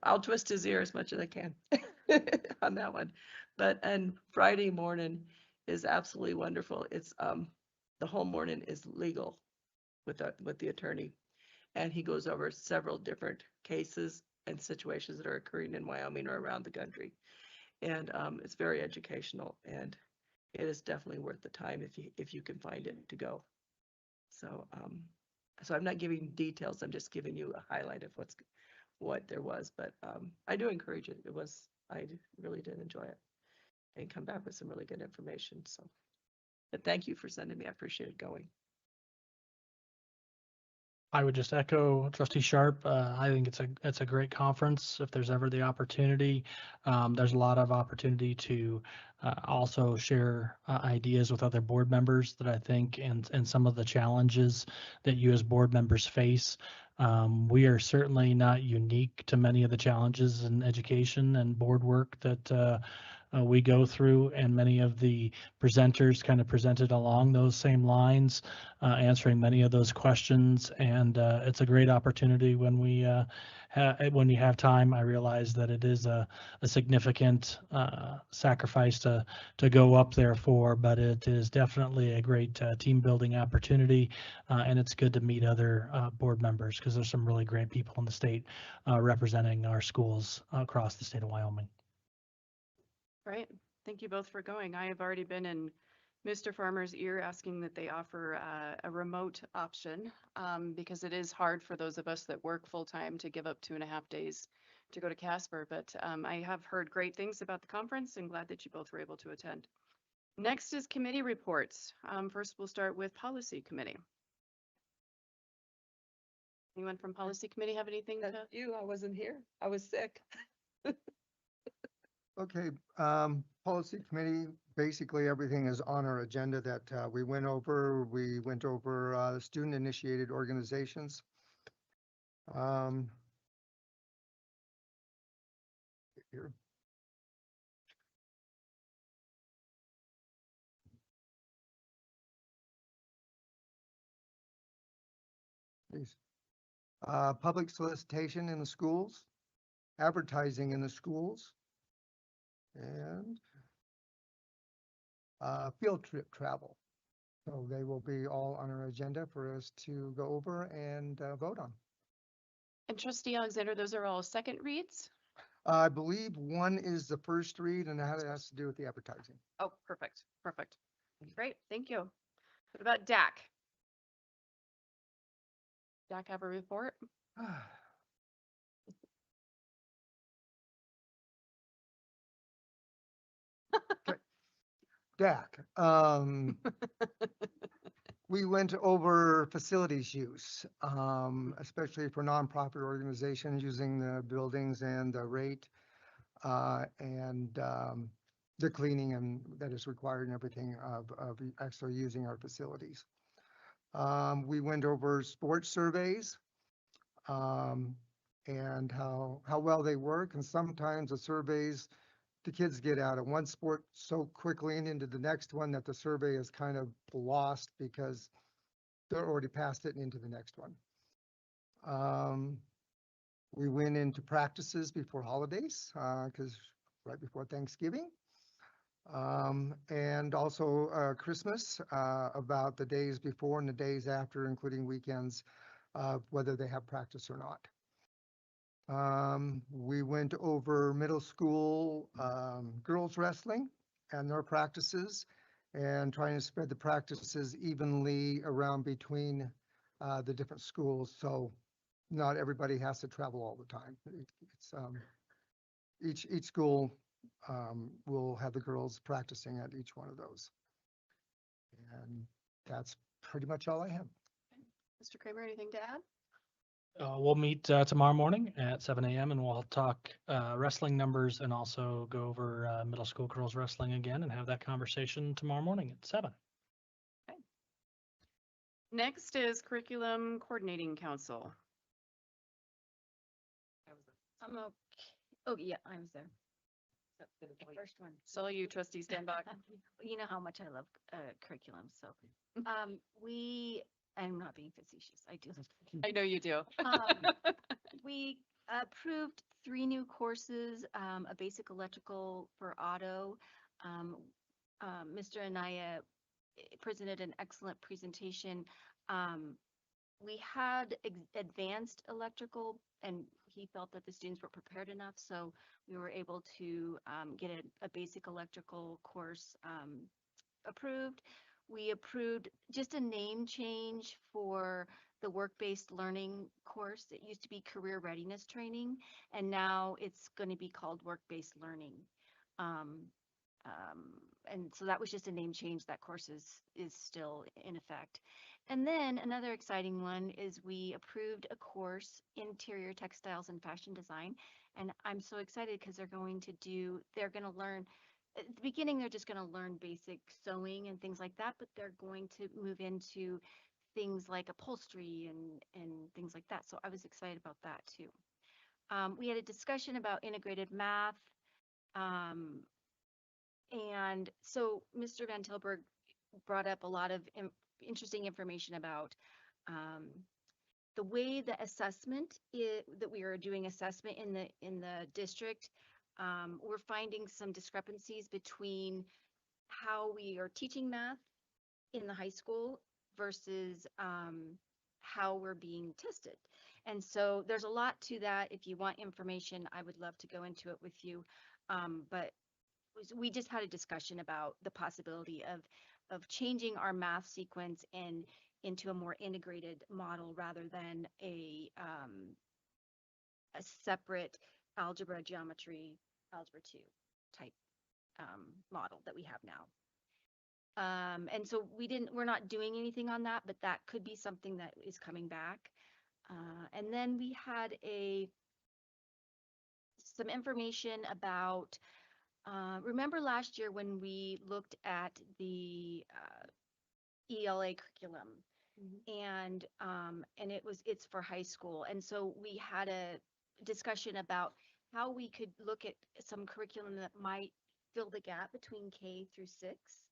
I'll twist his ear as much as I can on that one. And Friday morning is absolutely wonderful. It's, the whole morning is legal with the attorney. And he goes over several different cases and situations that are occurring in Wyoming or around the country. And it's very educational, and it is definitely worth the time if you can find it to go. So I'm not giving details. I'm just giving you a highlight of what there was. But I do encourage it. I really did enjoy it and come back with some really good information. So, but thank you for sending me. I appreciate it going. I would just echo Trustee Sharp. I think it's a great conference. If there's ever the opportunity, there's a lot of opportunity to also share ideas with other board members that I think and some of the challenges that you as board members face. We are certainly not unique to many of the challenges in education and board work that we go through, and many of the presenters kind of presented along those same lines, answering many of those questions. And it's a great opportunity when when you have time. I realize that it is a significant sacrifice to go up there for, but it is definitely a great team building opportunity. And it's good to meet other board members, because there's some really great people in the state representing our schools across the state of Wyoming. Great. Thank you both for going. I have already been in Mr. Farmer's ear asking that they offer a remote option, because it is hard for those of us that work full time to give up 2.5 days to go to Casper. But I have heard great things about the conference and glad that you both were able to attend. Next is committee reports. First, we'll start with policy committee. Anyone from policy committee have anything to? I wasn't here. I was sick. Okay, policy committee, basically everything is on our agenda that we went over. We went over student initiated organizations. Here. Please. Public solicitation in the schools, advertising in the schools, and field trip travel. So they will be all on our agenda for us to go over and vote on. And Trustee Alexander, those are all second reads? I believe one is the first read, and that has to do with the advertising. Oh, perfect. Perfect. Great. Thank you. What about DAC? DAC have a report? DAC. We went over facilities use, especially for nonprofit organizations using the buildings and the rate, and the cleaning and that is required and everything of actually using our facilities. We went over sports surveys, and how well they work, and sometimes the surveys, the kids get out of one sport so quickly and into the next one that the survey is kind of lost because they're already past it and into the next one. We went into practices before holidays because right before Thanksgiving. And also Christmas, about the days before and the days after, including weekends, whether they have practice or not. We went over middle school girls wrestling and their practices and trying to spread the practices evenly around between the different schools. So not everybody has to travel all the time. It's each school will have the girls practicing at each one of those. And that's pretty much all I have. Mr. Kramer, anything to add? We'll meet tomorrow morning at 7 a.m. and we'll talk wrestling numbers and also go over middle school girls wrestling again and have that conversation tomorrow morning at 7. Next is Curriculum Coordinating Council. I'm okay. Oh, yeah, I was there. The first one. So you, trustee Stanback. You know how much I love curriculum, so I'm not being facetious. I do. I know you do. We approved 3 new courses, a basic electrical for auto. Mr. Anaya presented an excellent presentation. We had advanced electrical, and he felt that the students were prepared enough, so we were able to get a basic electrical course approved. We approved just a name change for the work-based learning course. It used to be career readiness training, and now it's going to be called work-based learning. And so that was just a name change. That course is still in effect. And then another exciting one is we approved a course, Interior Textiles and Fashion Design. And I'm so excited because they're going to learn, at the beginning, they're just going to learn basic sewing and things like that, but they're going to move into things like upholstery and things like that. So I was excited about that too. We had a discussion about integrated math. And so Mr. Van Tilburg brought up a lot of interesting information about the way the assessment that we are doing assessment in the district. We're finding some discrepancies between how we are teaching math in the high school versus how we're being tested. And so there's a lot to that. If you want information, I would love to go into it with you. But we just had a discussion about the possibility of changing our math sequence and into a more integrated model rather than a separate algebra, geometry, algebra 2 type model that we have now. And so we're not doing anything on that, but that could be something that is coming back. And then we had some information about, remember last year when we looked at the ELA curriculum, and it's for high school. And so we had a discussion about how we could look at some curriculum that might fill the gap between K through 6.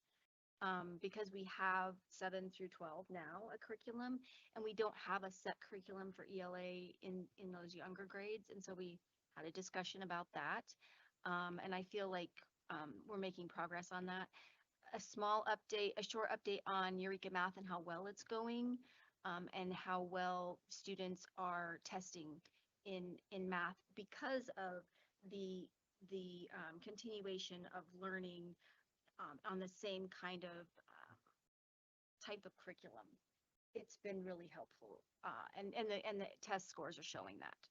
Because we have 7 through 12 now, a curriculum, and we don't have a set curriculum for ELA in those younger grades. And so we had a discussion about that. And I feel like we're making progress on that. A short update on Eureka Math and how well it's going, and how well students are testing in math because of the continuation of learning on the same kind of type of curriculum. It's been really helpful, and the test scores are showing that.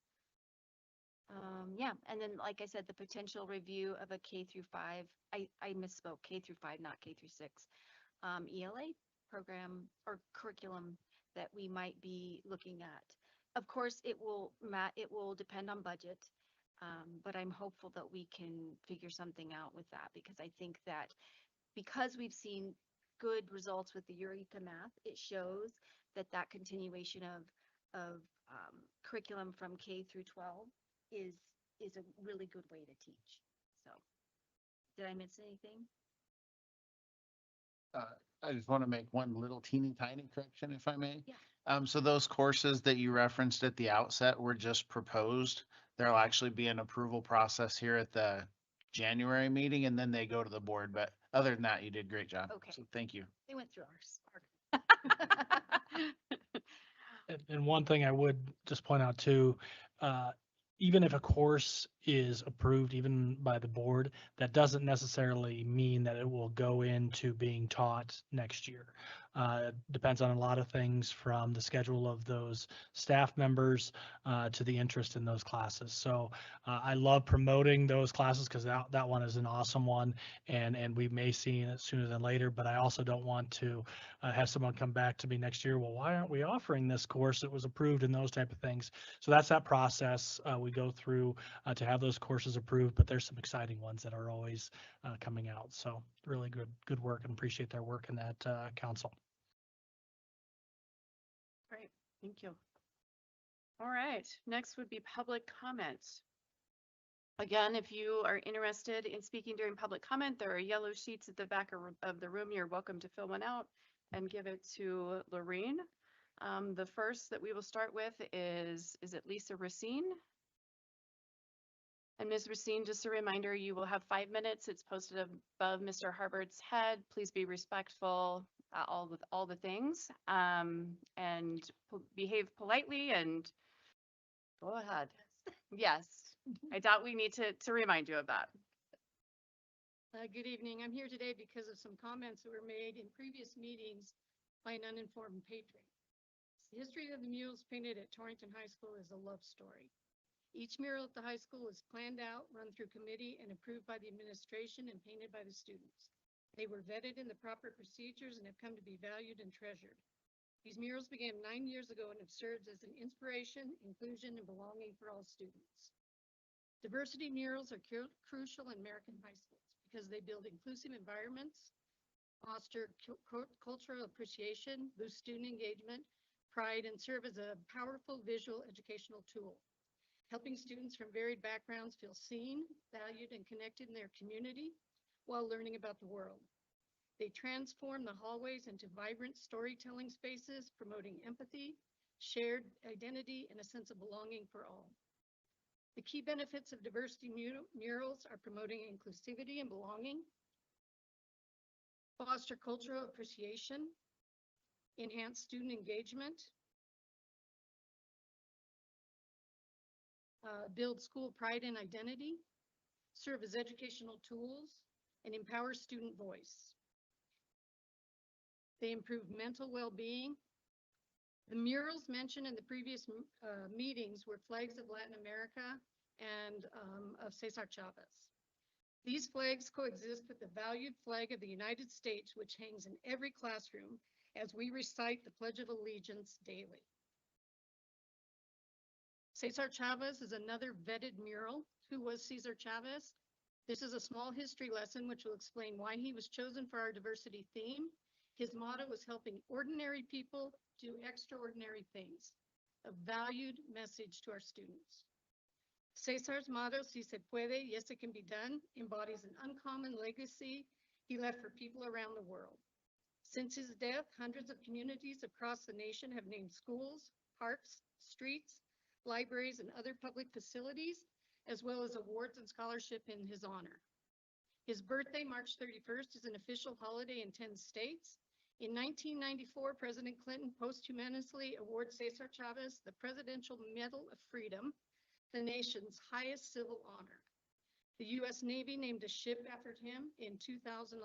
Yeah, and then like I said, the potential review of a K through 5. I misspoke, K through 5, not K through 6. ELA program or curriculum that we might be looking at. Of course, it will depend on budget, but I'm hopeful that we can figure something out with that, because I think that because we've seen good results with the Eureka Math, it shows that continuation of curriculum from K through 12 is a really good way to teach. So, did I miss anything? I just want to make one little teeny tiny correction, if I may. Yeah. So those courses that you referenced at the outset were just proposed. There'll actually be an approval process here at the January meeting and then they go to the board. But other than that, you did a great job. Okay. So thank you. They went through ours. And one thing I would just point out too, even if a course is approved even by the board, that doesn't necessarily mean that it will go into being taught next year. It depends on a lot of things, from the schedule of those staff members to the interest in those classes. So I love promoting those classes because that one is an awesome one, and we may see it sooner than later. But I also don't want to have someone come back to me next year. Well, why aren't we offering this course? It was approved, and those type of things. So that's that process we go through to have those courses approved. But there's some exciting ones that are always coming out. So really good work, and appreciate their work in that council. Great, thank you. All right, next would be public comments. Again, if you are interested in speaking during public comment, there are yellow sheets at the back of the room. You're welcome to fill one out and give it to Lorene. The first that we will start with is it Lisa Racine? And Ms. Racine, just a reminder, you will have 5 minutes. It's posted above Mr. Harvard's head. Please be respectful, all the things, and behave politely and go ahead. Yes, I doubt we need to remind you of that. Good evening. I'm here today because of some comments that were made in previous meetings by an uninformed patron. The history of the murals painted at Torrington High School is a love story. Each mural at the high school was planned out, run through committee, and approved by the administration and painted by the students. They were vetted in the proper procedures and have come to be valued and treasured. These murals began 9 years ago and have served as an inspiration, inclusion, and belonging for all students. Diversity murals are crucial in American high schools because they build inclusive environments, foster cultural appreciation, boost student engagement, pride, and serve as a powerful visual educational tool, helping students from varied backgrounds feel seen, valued, and connected in their community while learning about the world. They transform the hallways into vibrant storytelling spaces, promoting empathy, shared identity, and a sense of belonging for all. The key benefits of diversity murals are promoting inclusivity and belonging, foster cultural appreciation, enhance student engagement, build school pride and identity, serve as educational tools, and empower student voice. They improve mental well-being. The murals mentioned in the previous meetings were flags of Latin America and of Cesar Chavez. These flags coexist with the valued flag of the United States, which hangs in every classroom as we recite the Pledge of Allegiance daily. Cesar Chavez is another vetted mural. Who was Cesar Chavez? This is a small history lesson which will explain why he was chosen for our diversity theme. His motto was helping ordinary people do extraordinary things, a valued message to our students. Cesar's motto, si se puede, yes it can be done, embodies an uncommon legacy he left for people around the world. Since his death, hundreds of communities across the nation have named schools, parks, streets, libraries, and other public facilities, as well as awards and scholarship in his honor. His birthday, March 31st, is an official holiday in 10 states. In 1994, President Clinton posthumously awarded Cesar Chavez the Presidential Medal of Freedom, the nation's highest civil honor. The U.S. Navy named a ship after him in 2011.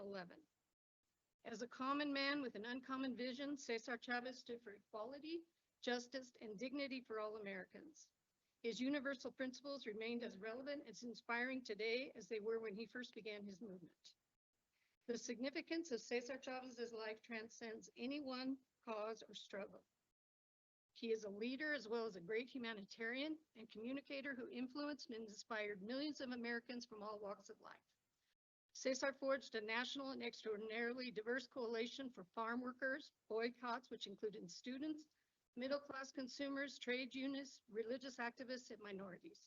As a common man with an uncommon vision, Cesar Chavez stood for equality, justice, and dignity for all Americans. His universal principles remained as relevant and inspiring today as they were when he first began his movement. The significance of Cesar Chavez's life transcends any one cause or struggle. He is a leader as well as a great humanitarian and communicator who influenced and inspired millions of Americans from all walks of life. Cesar forged a national and extraordinarily diverse coalition for farm workers, boycotts, which included students, middle-class consumers, trade unions, religious activists, and minorities.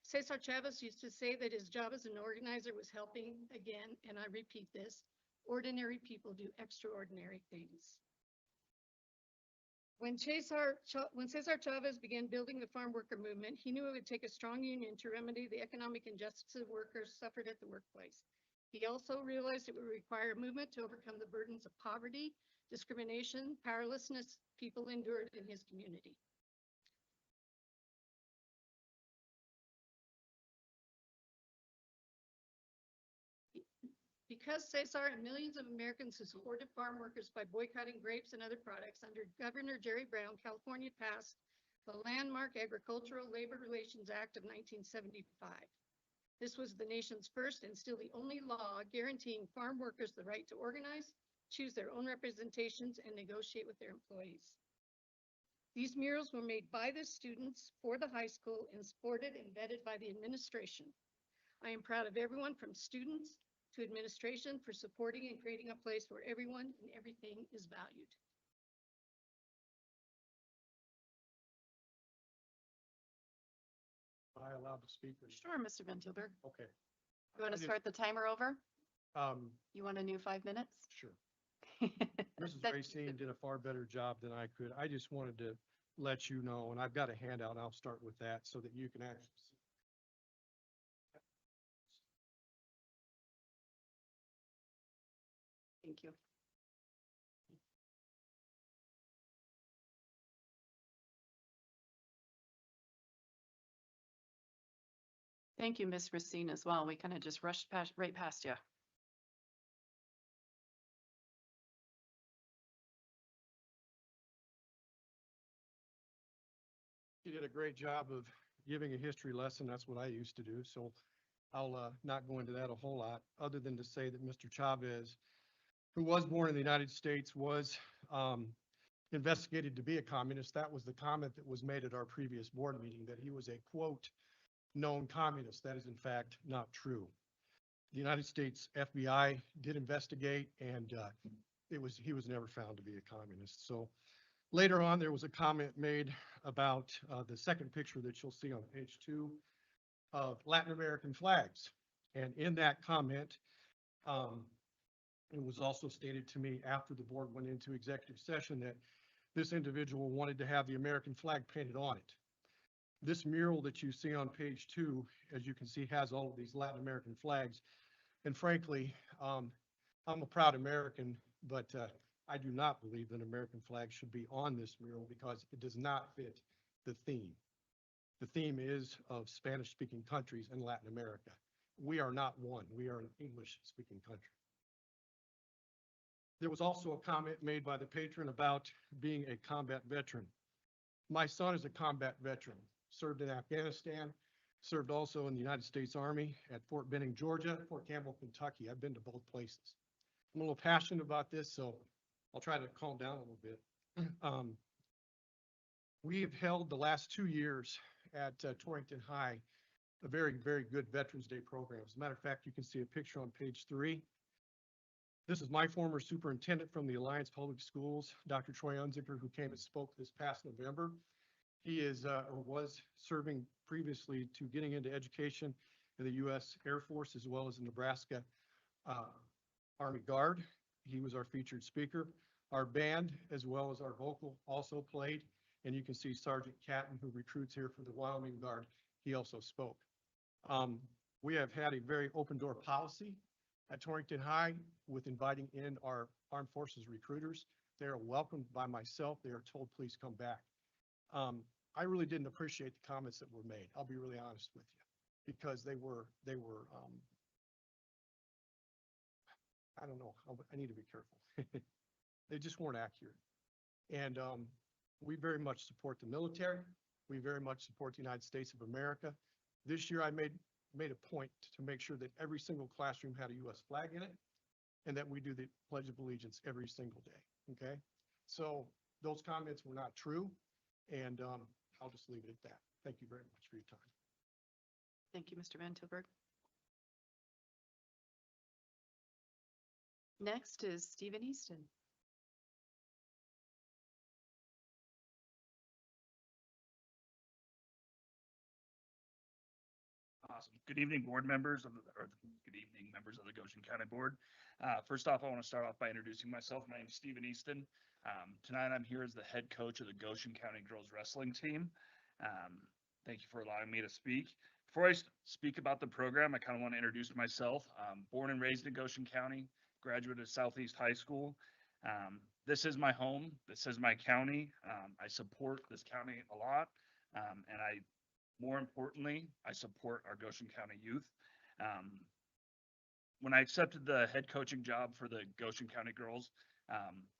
Cesar Chavez used to say that his job as an organizer was helping, again, and I repeat this, ordinary people do extraordinary things. When Cesar Chavez began building the farm worker movement, he knew it would take a strong union to remedy the economic injustices workers suffered at the workplace. He also realized it would require a movement to overcome the burdens of poverty, discrimination, powerlessness people endured in his community. Because Cesar and millions of Americans who supported farm workers by boycotting grapes and other products, under Governor Jerry Brown, California passed the landmark Agricultural Labor Relations Act of 1975. This was the nation's first and still the only law guaranteeing farm workers the right to organize, choose their own representations, and negotiate with their employees. These murals were made by the students for the high school and supported and vetted by the administration. I am proud of everyone from students to administration for supporting and creating a place where everyone and everything is valued. Am I allowed to speak? Sure, Mr. Van Tilburg. Okay. You want I to just- start the timer over? Um, You want a new 5 minutes? sure. Mrs. That- Racine did a far better job than I could. I just wanted to let you know, and I've got a handout, and I'll start with that so that you can actually see. Thank you. Thank you, Ms. Racine, as well. We kind of just rushed right past you. You did a great job of giving a history lesson. That's what I used to do. So I'll not go into that a whole lot, other than to say that Mr. Chavez, who was born in the United States, was investigated to be a communist. That was the comment that was made at our previous board meeting, that he was a quote, known communist. That is in fact not true. The United States FBI did investigate, and he was never found to be a communist. So later on, there was a comment made about the second picture that you'll see on page 2 of Latin American flags. And in that comment, it was also stated to me after the board went into executive session that this individual wanted to have the American flag painted on it. This mural that you see on page 2, as you can see, has all of these Latin American flags. And frankly, I'm a proud American, but I do not believe that American flag should be on this mural because it does not fit the theme. The theme is of Spanish-speaking countries in Latin America. We are not one. We are an English-speaking country. There was also a comment made by the patron about being a combat veteran. My son is a combat veteran, served in Afghanistan, served also in the United States Army at Fort Benning, Georgia, Fort Campbell, Kentucky. I've been to both places. I'm a little passionate about this, so I'll try to calm down a little bit. We have held the last 2 years at Torrington High a very, very good Veterans Day program. As a matter of fact, you can see a picture on page 3. This is my former superintendent from the Alliance Public Schools, Dr. Troy Unzicker, who came and spoke this past November. He is or was serving previously to getting into education in the U.S. Air Force as well as the Nebraska Army Guard. He was our featured speaker. Our band as well as our vocal also played. And you can see Sergeant Catton, who recruits here for the Wyoming Guard. He also spoke. We have had a very open door policy at Torrington High with inviting in our armed forces recruiters. They are welcomed by myself. They are told, please come back. I really didn't appreciate the comments that were made. I'll be really honest with you, because they were I don't know, I need to be careful. They just weren't accurate. And we very much support the military. We very much support the United States of America. This year I made a point to make sure that every single classroom had a U.S. flag in it and that we do the Pledge of Allegiance every single day, okay? So those comments were not true, and I'll just leave it at that. Thank you very much for your time. Thank you, Mr. Van Tilburg. Next is Stephen Easton. Awesome. Good evening, board members or good evening, members of the Goshen County Board. First off, I want to start off by introducing myself. My name is Stephen Easton. Tonight I'm here as the head coach of the Goshen County Girls Wrestling Team. Thank you for allowing me to speak. Before I speak about the program, I kind of want to introduce myself. Born and raised in Goshen County, graduate of Southeast High School. This is my home. This is my county. I support this county a lot. And more importantly, I support our Goshen County youth. When I accepted the head coaching job for the Goshen County girls,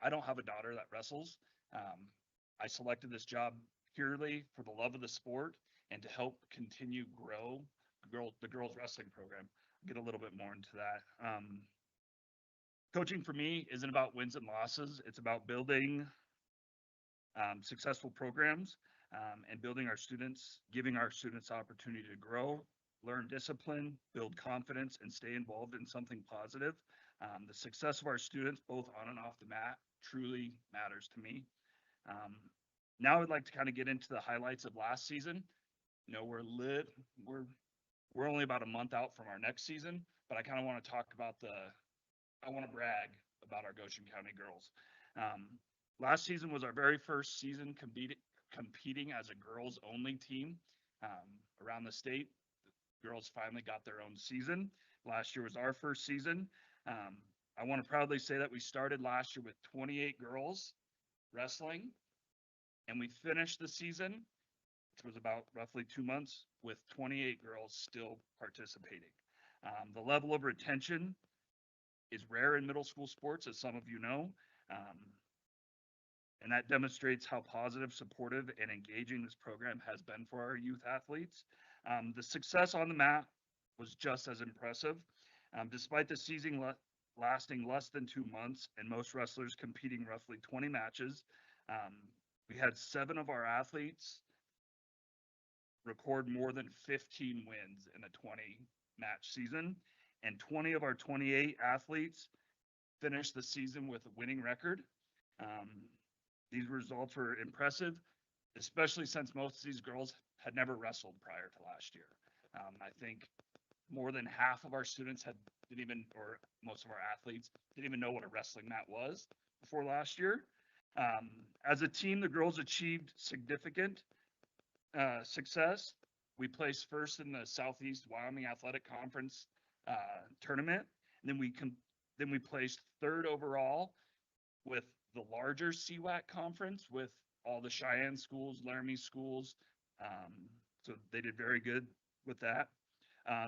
I don't have a daughter that wrestles. I selected this job purely for the love of the sport and to help continue grow the girls wrestling program. I'll get a little bit more into that. Coaching for me isn't about wins and losses. It's about building successful programs and building our students, giving our students opportunity to grow, learn discipline, build confidence, and stay involved in something positive. The success of our students, both on and off the mat, truly matters to me. Now I'd like to kind of get into the highlights of last season. You know, we're only about a month out from our next season, but I kind of want to talk about I want to brag about our Goshen County girls. Last season was our very first season competing as a girls only team around the state. The girls finally got their own season. Last year was our first season. I want to proudly say that we started last year with 28 girls wrestling, and we finished the season, which was about roughly 2 months, with 28 girls still participating. The level of retention is rare in middle school sports, as some of you know. And that demonstrates how positive, supportive, and engaging this program has been for our youth athletes. The success on the mat was just as impressive. Despite the season lasting less than 2 months and most wrestlers competing roughly 20 matches, we had 7 of our athletes record more than 15 wins in a 20 match season, and 20 of our 28 athletes finished the season with a winning record. These results were impressive, especially since most of these girls had never wrestled prior to last year. I think more than half of our students or most of our athletes didn't even know what a wrestling mat was before last year. As a team, the girls achieved significant success. We placed first in the Southeast Wyoming Athletic Conference tournament. And then we placed third overall with the larger CWAC conference with all the Cheyenne schools, Laramie schools. So they did very good with that.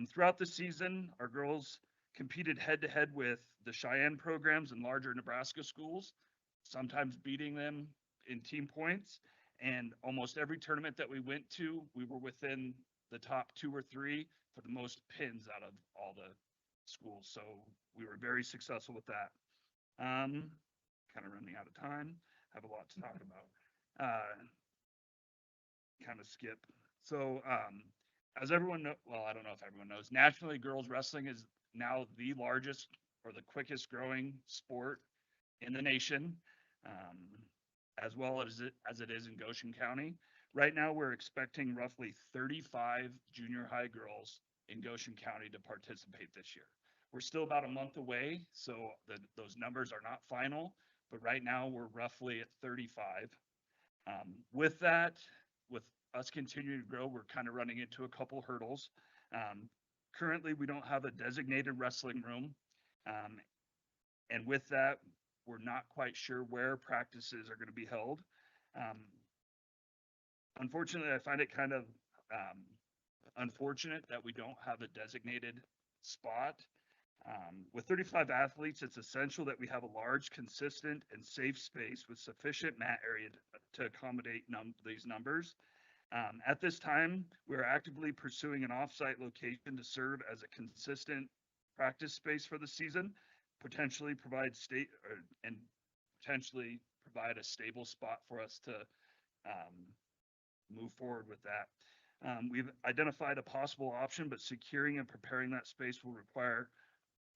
Throughout the season, our girls competed head-to-head with the Cheyenne programs and larger Nebraska schools, sometimes beating them in team points. And almost every tournament that we went to, we were within the top 2 or 3 for the most pins out of all the schools. So we were very successful with that. Kind of running out of time. Have a lot to talk about. Kind of skip. So as everyone knows, well, I don't know if everyone knows, nationally, girls wrestling is now the largest or the quickest growing sport in the nation, as well as it is in Goshen County. Right now, we're expecting roughly 35 junior high girls in Goshen County to participate this year. We're still about a month away, so those numbers are not final, but right now we're roughly at 35. With that, with us continuing to grow, we're kind of running into a couple hurdles. Currently, we don't have a designated wrestling room. And with that, we're not quite sure where practices are going to be held. Unfortunately, I find it kind of unfortunate that we don't have a designated spot. With 35 athletes, it's essential that we have a large, consistent, and safe space with sufficient mat area to accommodate these numbers. At this time, we're actively pursuing an off-site location to serve as a consistent practice space for the season, potentially provide a stable spot for us to move forward with that. We've identified a possible option, but securing and preparing that space will require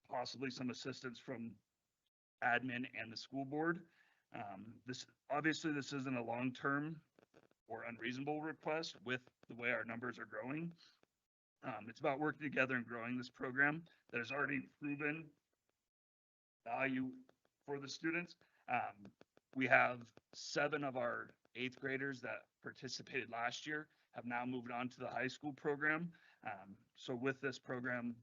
possibly some assistance from admin and the school board. This isn't a long-term or unreasonable request with the way our numbers are growing. It's about working together and growing this program that has already proven value for the students. we have 7 of our 8th graders that participated last year have now moved on to the high school program. So with this program,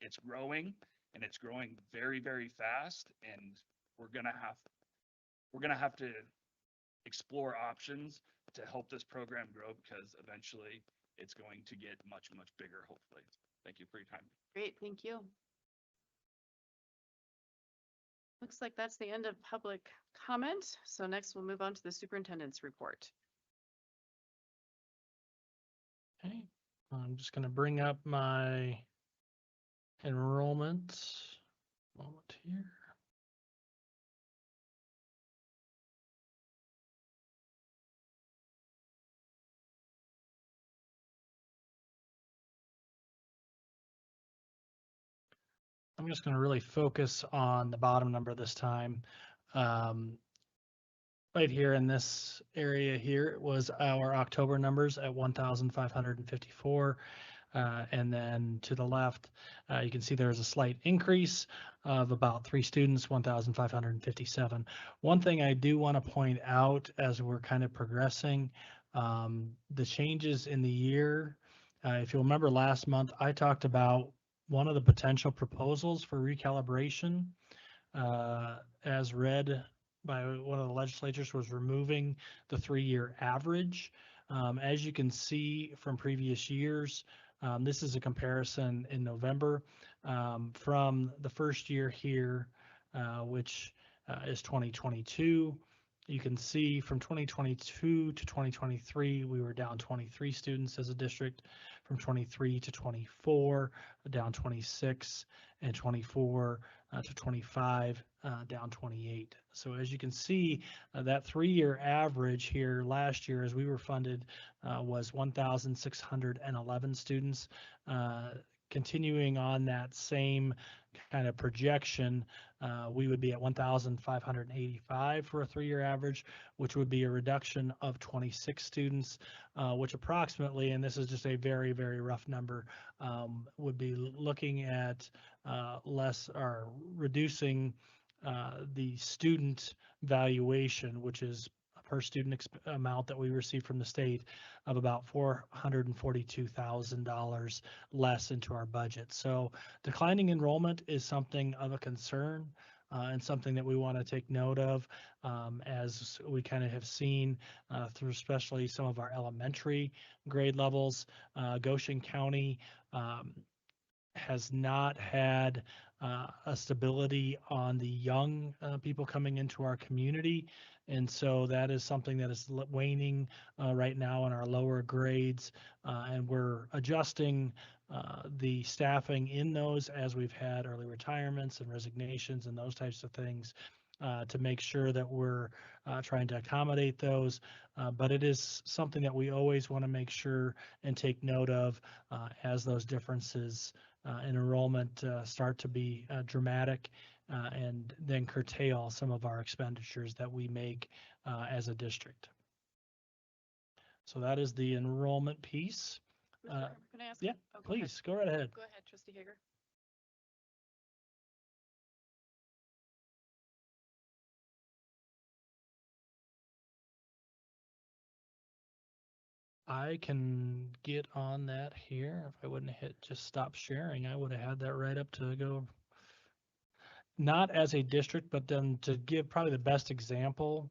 it's growing and it's growing very, very fast. And we're gonna have to explore options to help this program grow because eventually it's going to get much, much bigger, hopefully. Thank you for your time. Great, thank you. Looks like that's the end of public comment. So next we'll move on to the superintendent's report. Okay, I'm just gonna bring up my enrollment moment here. I'm just going to really focus on the bottom number this time. Right here in this area here, it was our October numbers at 1,554. And then to the left, you can see there's a slight increase of about 3 students, 1,557. One thing I do want to point out as we're kind of progressing, the changes in the year. If you'll remember last month, I talked about one of the potential proposals for recalibration as read by one of the legislatures was removing the 3-year average. As you can see from previous years, this is a comparison in November from the first year here, which is 2022. You can see from 2022 to 2023, we were down 23 students as a district. From 23 to 24, down 26, and 24 to 25, down 28. So as you can see, that 3-year average here last year as we were funded was 1,611 students. Continuing on that same kind of projection, we would be at 1,585 for a 3-year average, which would be a reduction of 26 students, which approximately, and this is just a very, very rough number, would be looking at less or reducing the student valuation, which is per student amount that we receive from the state of about $442,000 less into our budget. So declining enrollment is something of a concern and something that we want to take note of as we kind of have seen through especially some of our elementary grade levels. Goshen County has not had a stability on the young people coming into our community. And so that is something that is waning right now in our lower grades. And we're adjusting the staffing in those as we've had early retirements and resignations and those types of things to make sure that we're trying to accommodate those. But it is something that we always want to make sure and take note of as those differences in enrollment start to be dramatic and then curtail some of our expenditures that we make as a district. So that is the enrollment piece. Can I ask? Yeah, oh, go ahead. please go right ahead. Go ahead, Trustee Hager. I can get on that here. If I wouldn't have hit just stop sharing, I would have had that right up to go. Not as a district, but then to give probably the best example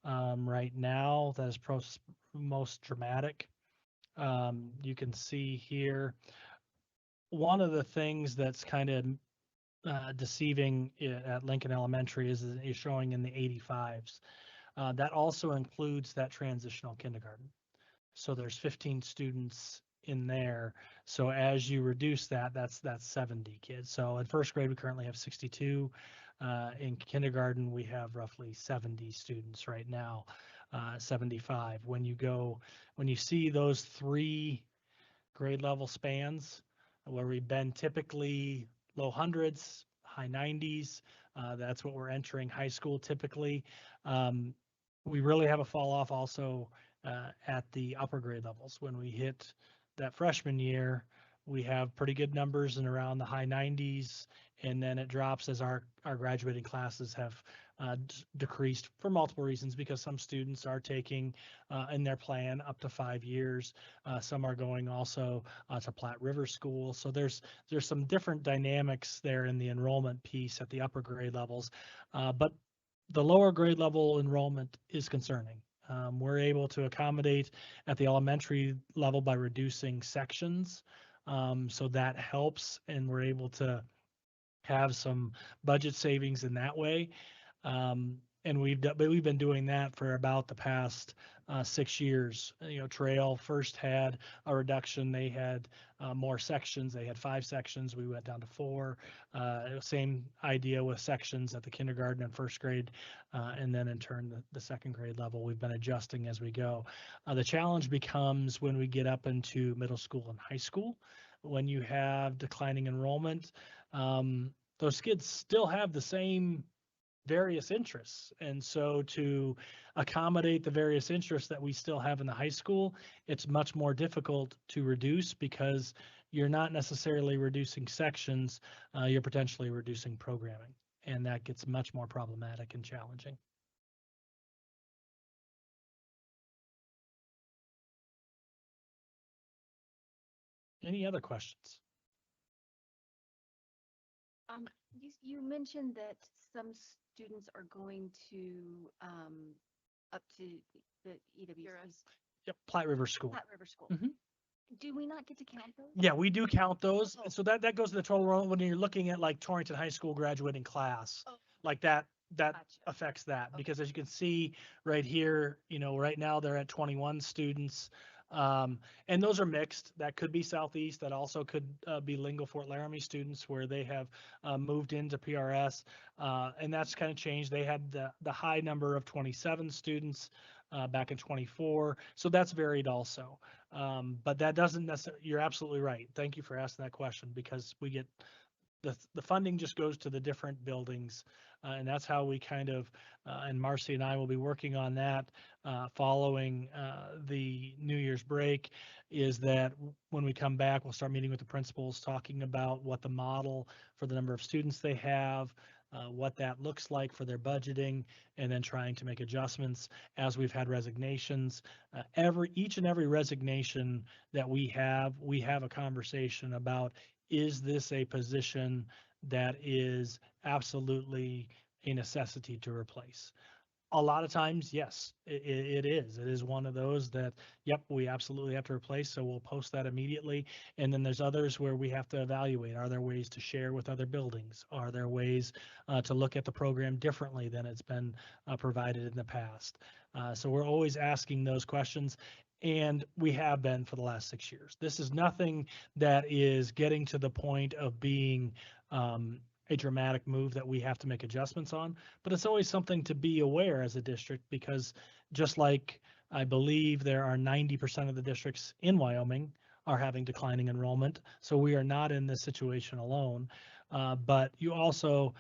right now that is most dramatic. You can see here, one of the things that's kind of deceiving at Lincoln Elementary is showing in the 85s. That also includes that transitional kindergarten. So there's 15 students in there. So as you reduce that, that's 70 kids. So in first grade, we currently have 62. In kindergarten, we have roughly 70 students right now, 75. When you see those 3 grade level spans where we've been typically low hundreds, high 90s, that's what we're entering high school typically. We really have a fall off also at the upper grade levels. When we hit that freshman year, we have pretty good numbers in around the high 90s, and then it drops as our graduating classes have decreased for multiple reasons, because some students are taking in their plan up to 5 years. Some are going also to Platte River School. So there's some different dynamics there in the enrollment piece at the upper grade levels. But the lower grade level enrollment is concerning. We're able to accommodate at the elementary level by reducing sections. So that helps, and we're able to have some budget savings in that way. And we've been doing that for about the past 6 years. Trail first had a reduction. They had more sections. They had 5 sections. We went down to 4. Same idea with sections at the kindergarten and first grade. And then in turn, the second grade level, we've been adjusting as we go. The challenge becomes when we get up into middle school and high school, when you have declining enrollment. Those kids still have the same various interests. And so to accommodate the various interests that we still have in the high school, it's much more difficult to reduce, because you're not necessarily reducing sections, you're potentially reducing programming. And that gets much more problematic and challenging. Any other questions? You mentioned that some students are going to up to the EWC's Yep, Platte River School. Platte River School. Mhm. Do we not get to count those? Yeah, we do count those. Oh. So that goes to the total enrollment when you're looking at like Torrington High School graduating class. Oh. Like that Gotcha. affects that, Okay. because as you can see right here, right now they're at 21 students. And those are mixed. That could be Southeast. That also could be Lingo Fort Laramie students where they have moved into PRS. And that's kind of changed. They had the high number of 27 students back in 24. So that's varied also. But that doesn't necessarily, you're absolutely right. Thank you for asking that question, because we get the funding just goes to the different buildings. And that's how we kind of, and Marcy and I will be working on that following the New Year's break, is that when we come back, we'll start meeting with the principals, talking about what the model for the number of students they have, what that looks like for their budgeting, and then trying to make adjustments as we've had resignations. Each and every resignation that we have a conversation about, is this a position that is absolutely a necessity to replace? A lot of times, yes, it is. It is one of those that, yep, we absolutely have to replace. So we'll post that immediately. And then there's others where we have to evaluate. Are there ways to share with other buildings? Are there ways to look at the program differently than it's been provided in the past? So we're always asking those questions. And we have been for the last 6 years. This is nothing that is getting to the point of being a dramatic move that we have to make adjustments on, but it's always something to be aware as a district, because just like I believe there are 90% of the districts in Wyoming are having declining enrollment. So we are not in this situation alone, but you also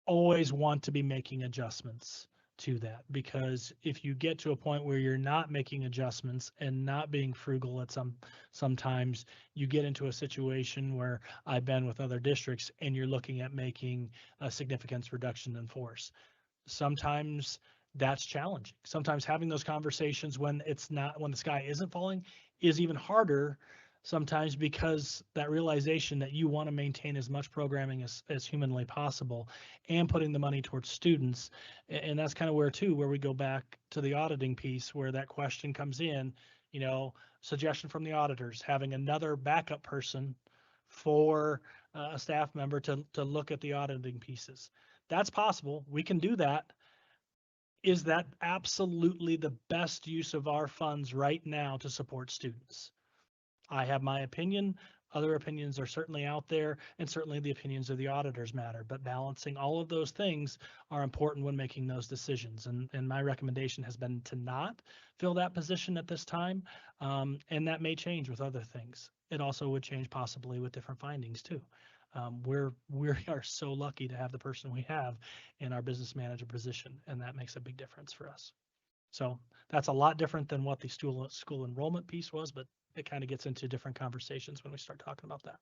always want to be making adjustments to that, because if you get to a point where you're not making adjustments and not being frugal at sometimes you get into a situation where I've been with other districts and you're looking at making a significant reduction in force. Sometimes that's challenging. Sometimes having those conversations when the sky isn't falling is even harder sometimes, because that realization that you want to maintain as much programming as humanly possible and putting the money towards students. And that's kind of where we go back to the auditing piece, where that question comes in, suggestion from the auditors, having another backup person for a staff member to look at the auditing pieces. That's possible. We can do that. Is that absolutely the best use of our funds right now to support students? I have my opinion. Other opinions are certainly out there, and certainly the opinions of the auditors matter. But balancing all of those things are important when making those decisions. And my recommendation has been to not fill that position at this time. And that may change with other things. It also would change possibly with different findings too. We are so lucky to have the person we have in our business manager position, and that makes a big difference for us. So that's a lot different than what the school enrollment piece was, but it kind of gets into different conversations when we start talking about that.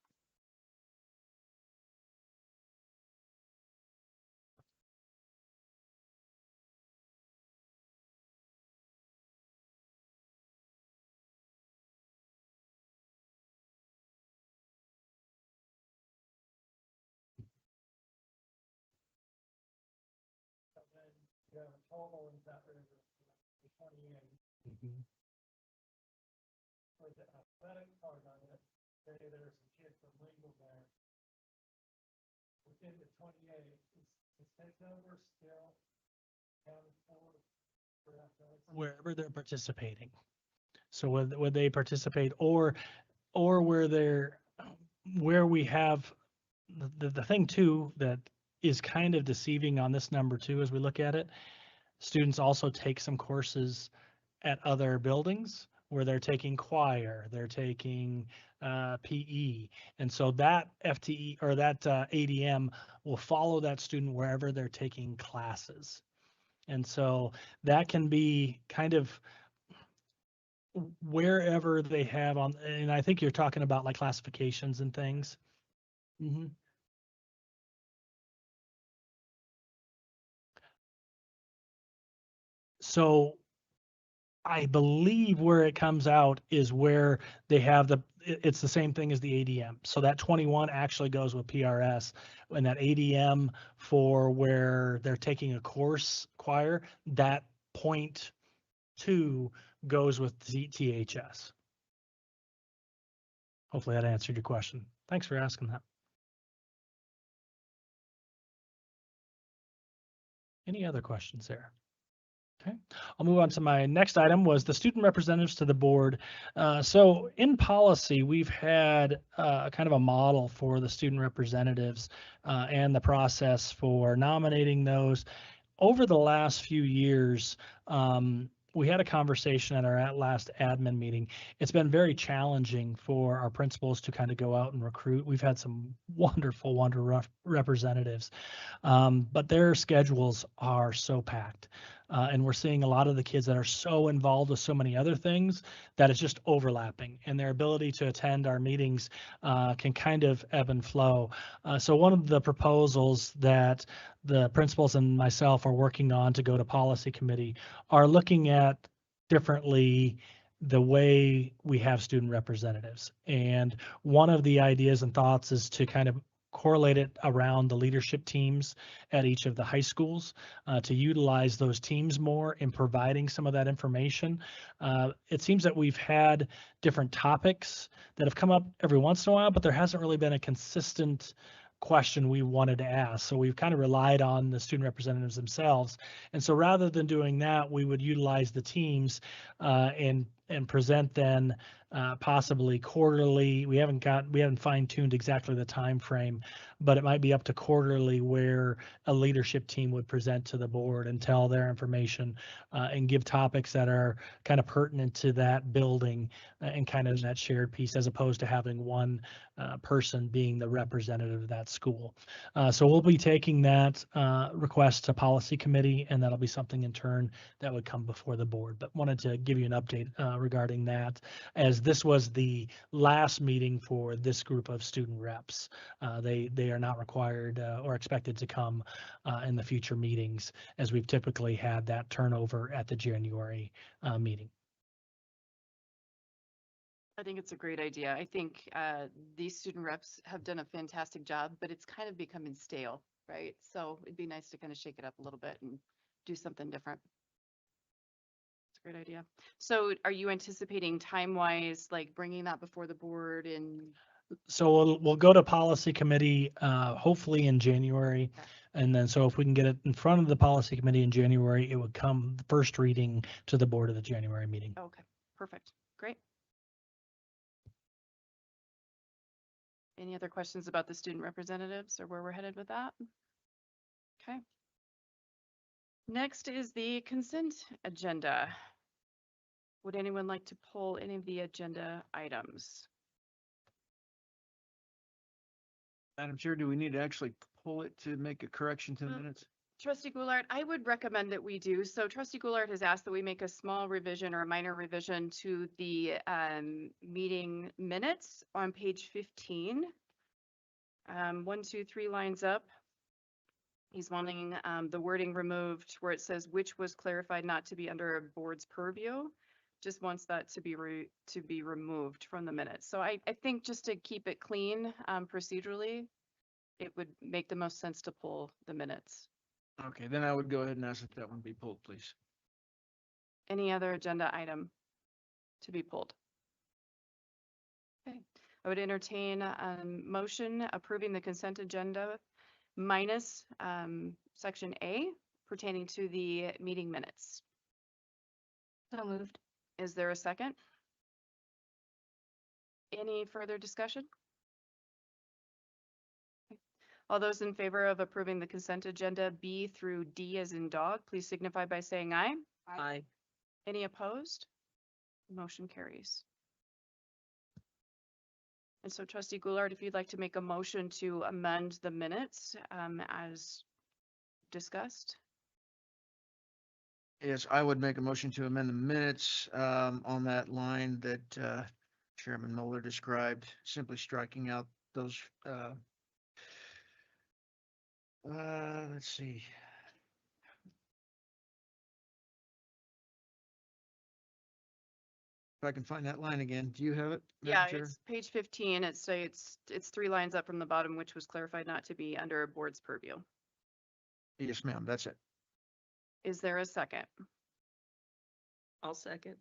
Mhm. Wherever they're participating. So would they participate or where we have the thing too that is kind of deceiving on this number too, as we look at it, students also take some courses at other buildings where they're taking choir, they're taking PE. And so that FTE or that ADM will follow that student wherever they're taking classes. And so that can be kind of wherever they have on, and I think you're talking about like classifications and things. Mhm. So I believe where it comes out is where they have it's the same thing as the ADM. So that 21 actually goes with PRS, and that ADM for where they're taking a course choir, that 0.2 goes with THS. Hopefully that answered your question. Thanks for asking that. Any other questions there? Okay, I'll move on to my next item was the student representatives to the board. So in policy, we've had kind of a model for the student representatives and the process for nominating those. Over the last few years, we had a conversation at our last admin meeting. It's been very challenging for our principals to kind of go out and recruit. We've had some wonderful representatives, but their schedules are so packed. And we're seeing a lot of the kids that are so involved with so many other things that it's just overlapping, and their ability to attend our meetings can kind of ebb and flow. So one of the proposals that the principals and myself are working on to go to policy committee are looking at differently the way we have student representatives. And one of the ideas and thoughts is to kind of correlate it around the leadership teams at each of the high schools to utilize those teams more in providing some of that information. It seems that we've had different topics that have come up every once in a while, but there hasn't really been a consistent question we wanted to ask. So we've kind of relied on the student representatives themselves. And so rather than doing that, we would utilize the teams and present then possibly quarterly. We haven't fine-tuned exactly the time frame, but it might be up to quarterly where a leadership team would present to the board and tell their information and give topics that are kind of pertinent to that building and kind of that shared piece, as opposed to having one person being the representative of that school. So we'll be taking that request to policy committee, and that'll be something in turn that would come before the board. But wanted to give you an update regarding that, as this was the last meeting for this group of student reps. They are not required or expected to come in the future meetings, as we've typically had that turnover at the January meeting. I think it's a great idea. I think these student reps have done a fantastic job, but it's kind of becoming stale, right? So it'd be nice to kind of shake it up a little bit and do something different. It's a great idea. So are you anticipating time-wise, like bringing that before the board and? So we'll go to policy committee hopefully in January. Okay. And then so if we can get it in front of the policy committee in January, it would come first reading to the board of the January meeting. Okay, perfect. Great. Any other questions about the student representatives or where we're headed with that? Okay. Next is the consent agenda. Would anyone like to pull any of the agenda items? Madam Chair, do we need to actually pull it to make a correction to the minutes? Trustee Goulart, I would recommend that we do. So trustee Goulart has asked that we make a small revision or a minor revision to the meeting minutes on page 15. 1, 2, 3 lines up. He's wanting the wording removed where it says which was clarified not to be under a board's purview. Just wants that to be removed from the minutes. So I think just to keep it clean procedurally, it would make the most sense to pull the minutes. Okay, then I would go ahead and ask that that one be pulled, please. Any other agenda item to be pulled? Okay, I would entertain a motion approving the consent agenda minus section A pertaining to the meeting minutes. So moved. Is there a second? Any further discussion? Okay. All those in favor of approving the consent agenda B through D as in dog, please signify by saying aye. Aye. Any opposed? Motion carries. And so trustee Goulart, if you'd like to make a motion to amend the minutes as discussed. Yes, I would make a motion to amend the minutes on that line that Chairman Mueller described, simply striking out those, let's see. If I can find that line again, do you have it? Yeah, Madam Chair? it's page 15. It states it's 3 lines up from the bottom, which was clarified not to be under a board's purview. Yes, ma'am, that's it. Is there a second? I'll second.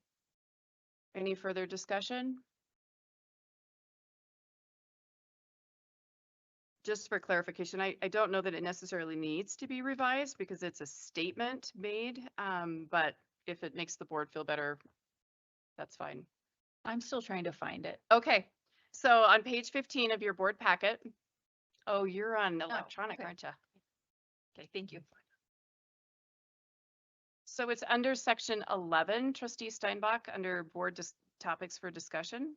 Any further discussion? Just for clarification, I don't know that it necessarily needs to be revised because it's a statement made, but if it makes the board feel better, that's fine. I'm still trying to find it. Okay, so on page 15 of your board packet. Oh, you're on electronic, okay. aren't you? Okay, thank you. So it's under section 11, trustee Steinbach, under board topics for discussion.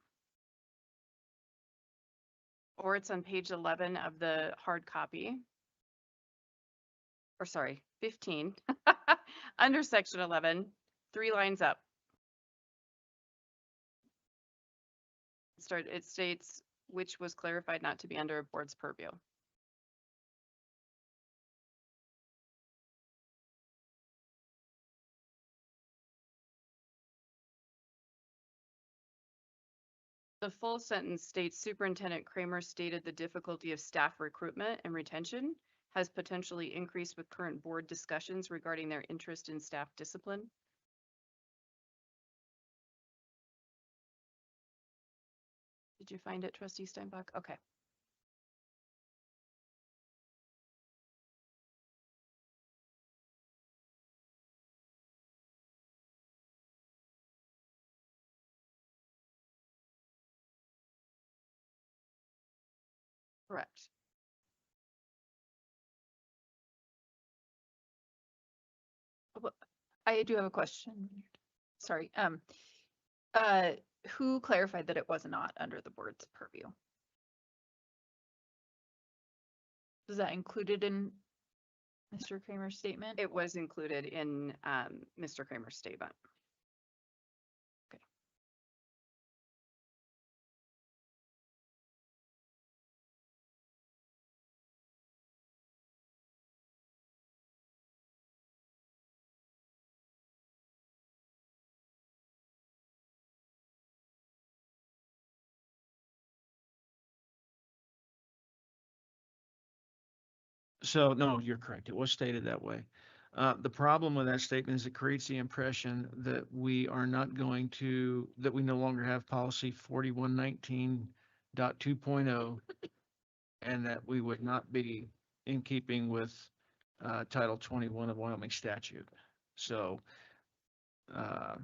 Or it's on page 11 of the hard copy. Or sorry, 15, under section 11, 3 lines up. It states which was clarified not to be under a board's purview. The full sentence states Superintendent Kramer stated the difficulty of staff recruitment and retention has potentially increased with current board discussions regarding their interest in staff discipline. Did you find it, trustee Steinbach? Okay. Correct. I do have a question. Sorry. Who clarified that it was not under the board's purview? Was that included in Mr. Kramer's statement? It was included in Mr. Kramer's statement. Okay. So, no, you're correct. It was stated that way. The problem with that statement is it creates the impression that we are not going to, that we no longer have policy 4119.2.0 and that we would not be in keeping with Title 21 of Wyoming statute. So I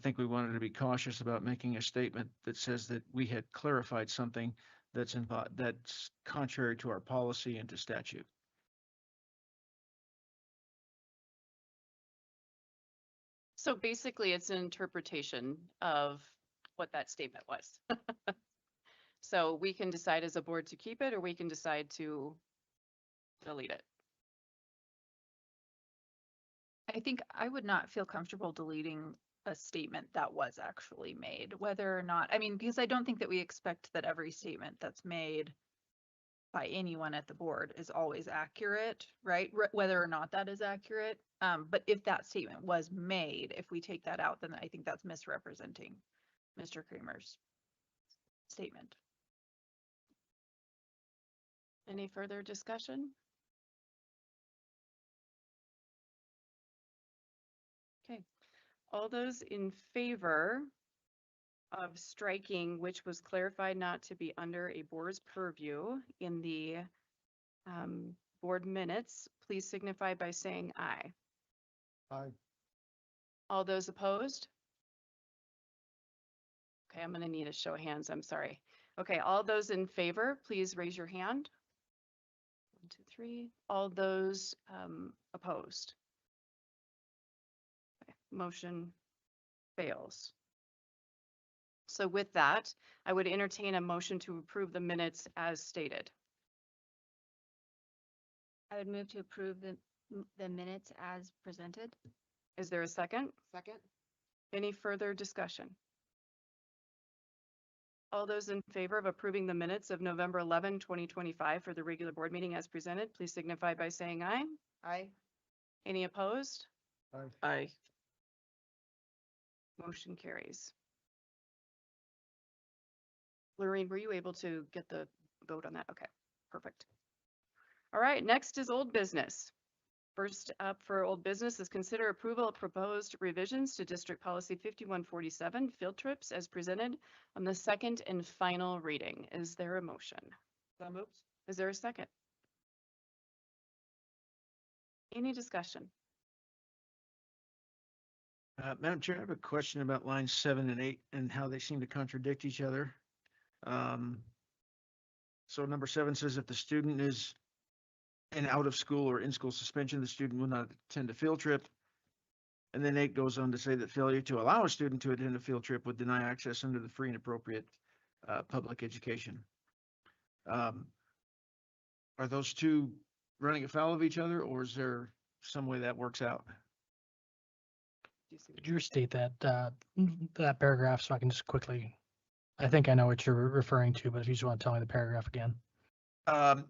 think we wanted to be cautious about making a statement that says that we had clarified something that's contrary to our policy and to statute. So basically, it's an interpretation of what that statement was. So we can decide as a board to keep it, or we can decide to delete it. I think I would not feel comfortable deleting a statement that was actually made, whether or not, I mean, because I don't think that we expect that every statement that's made by anyone at the board is always accurate, right? Whether or not that is accurate. But if that statement was made, if we take that out, then I think that's misrepresenting Mr. Kramer's statement. Any further discussion? Okay, all those in favor of striking, which was clarified not to be under a board's purview in the board minutes, please signify by saying aye. Aye. All those opposed? Okay, I'm gonna need a show of hands, I'm sorry. Okay, all those in favor, please raise your hand. 1, 2, 3. All those opposed? Okay, motion fails. So with that, I would entertain a motion to approve the minutes as stated. I would move to approve the minutes as presented. Is there a second? Second? Any further discussion? All those in favor of approving the minutes of November 11, 2025 for the regular board meeting as presented, please signify by saying aye. Aye. Any opposed? Aye. Motion carries. Lorraine, were you able to get the vote on that? Okay, perfect. All right, next is old business. First up for old business is consider approval of proposed revisions to District Policy 5147 field trips as presented on the second and final reading. Is there a motion? So moved. Is there a second? Any discussion? Madam Chair, I have a question about lines 7 and 8 and how they seem to contradict each other. So number 7 says if the student is in out of school or in school suspension, the student will not attend a field trip. And then 8 goes on to say that failure to allow a student to attend a field trip would deny access under the free and appropriate public education. Are those two running afoul of each other, or is there some way that works out? Could you restate that, that paragraph so I can just quickly, I think I know what you're referring to, but if you just want to tell me the paragraph again.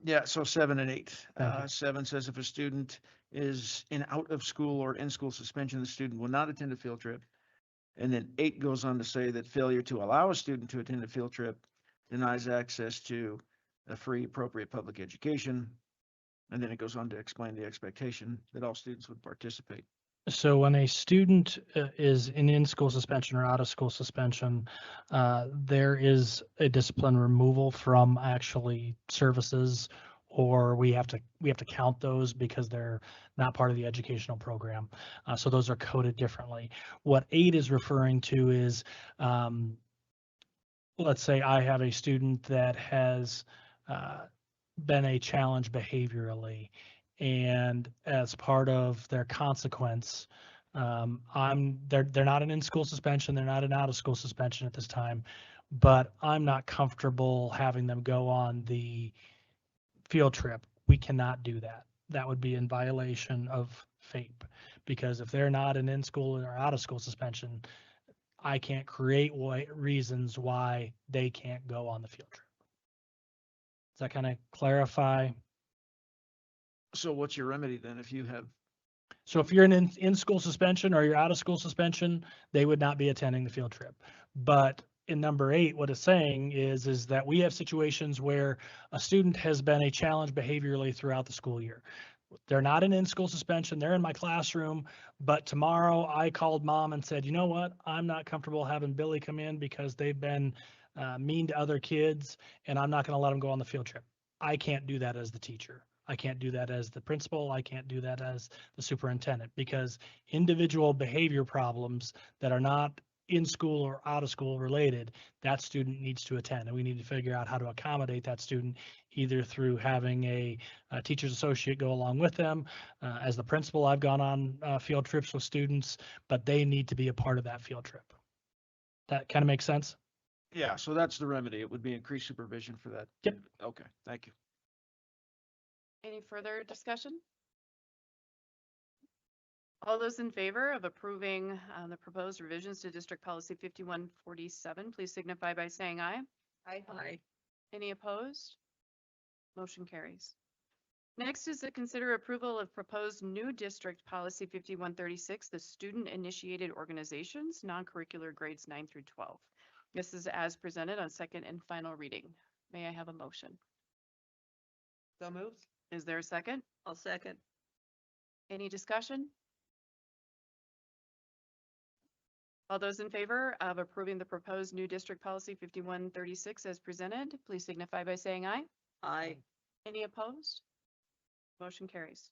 Yeah, so 7 and 8. Thank you. 7 says if a student is in out of school or in school suspension, the student will not attend a field trip. And then 8 goes on to say that failure to allow a student to attend a field trip denies access to a free, appropriate public education. And then it goes on to explain the expectation that all students would participate. So when a student is in school suspension or out of school suspension, there is a discipline removal from actually services, or we have to count those because they're not part of the educational program. So those are coded differently. What 8 is referring to is, let's say I have a student that has been a challenge behaviorally, and as part of their consequence, they're not an in-school suspension, they're not an out-of-school suspension at this time, but I'm not comfortable having them go on the field trip. We cannot do that. That would be in violation of FAPE, because if they're not an in-school or out-of-school suspension, I can't create reasons why they can't go on the field trip. Does that kind of clarify? So what's your remedy then if you have? So if you're in school suspension or you're out of school suspension, they would not be attending the field trip. But in number 8, what it's saying is that we have situations where a student has been a challenge behaviorally throughout the school year. They're not in school suspension, they're in my classroom, but tomorrow I called mom and said, you know what, I'm not comfortable having Billy come in because they've been mean to other kids, and I'm not going to let them go on the field trip. I can't do that as the teacher. I can't do that as the principal. I can't do that as the superintendent, because individual behavior problems that are not in school or out of school related, that student needs to attend. And we need to figure out how to accommodate that student, either through having a teacher's associate go along with them. As the principal, I've gone on field trips with students, but they need to be a part of that field trip. That kind of makes sense? Yeah, so that's the remedy. It would be increased supervision for that. Yep. Okay, thank you. Any further discussion? All those in favor of approving the proposed revisions to District Policy 5147, please signify by saying aye. Aye. Any opposed? Motion carries. Next is to consider approval of proposed new District Policy 5136, the Student-Initiated Organizations, non-curricular grades 9 through 12. This is as presented on second and final reading. May I have a motion? So moved. Is there a second? I'll second. Any discussion? All those in favor of approving the proposed new District Policy 5136 as presented, please signify by saying aye. Aye. Any opposed? Motion carries.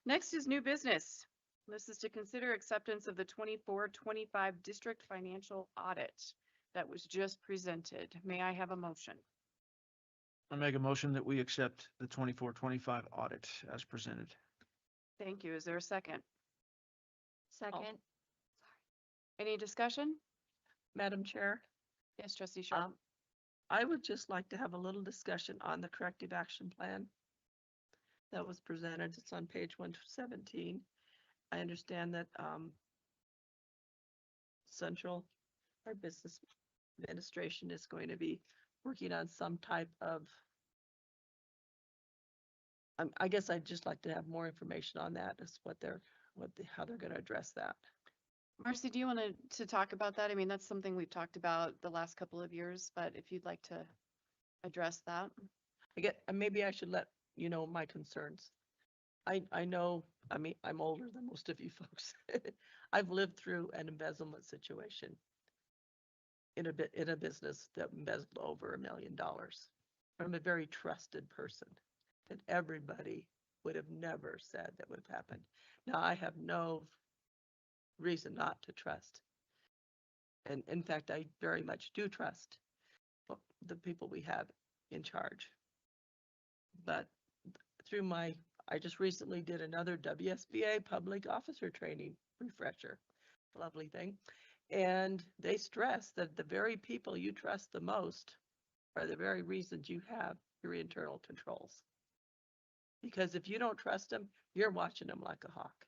Next is new business. This is to consider acceptance of the 24-25 district financial audit that was just presented. May I have a motion? I make a motion that we accept the 24-25 audit as presented. Thank you. Is there a second? Second. Any discussion? Madam Chair, Yes, Trustee Sharp. I would just like to have a little discussion on the corrective action plan that was presented. It's on page 117. I understand that Central, our business administration, is going to be working on some type of, I guess I'd just like to have more information on that, as how they're going to address that. Marcy, do you want to talk about that? I mean, that's something we've talked about the last couple of years, but if you'd like to address that. Maybe I should let you know my concerns. I know, I mean, I'm older than most of you folks. I've lived through an embezzlement situation in a business that embezzled over $1 million from a very trusted person that everybody would have never said that would have happened. Now, I have no reason not to trust. And in fact, I very much do trust the people we have in charge. But through I just recently did another WSBA public officer training refresher, lovely thing. And they stress that the very people you trust the most are the very reasons you have your internal controls. Because if you don't trust them, you're watching them like a hawk.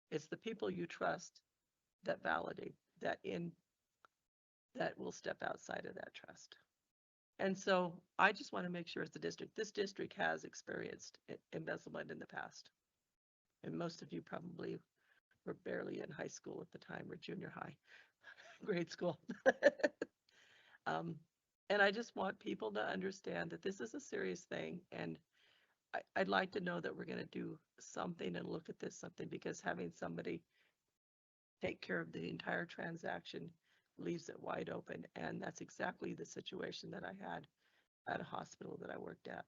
It's the people you trust that validate that will step outside of that trust. And so I just want to make sure as this district has experienced embezzlement in the past. And most of you probably were barely in high school at the time, or junior high, grade school. And I just want people to understand that this is a serious thing. And I'd like to know that we're going to do something and look at this because having somebody take care of the entire transaction leaves it wide open. And that's exactly the situation that I had at a hospital that I worked at.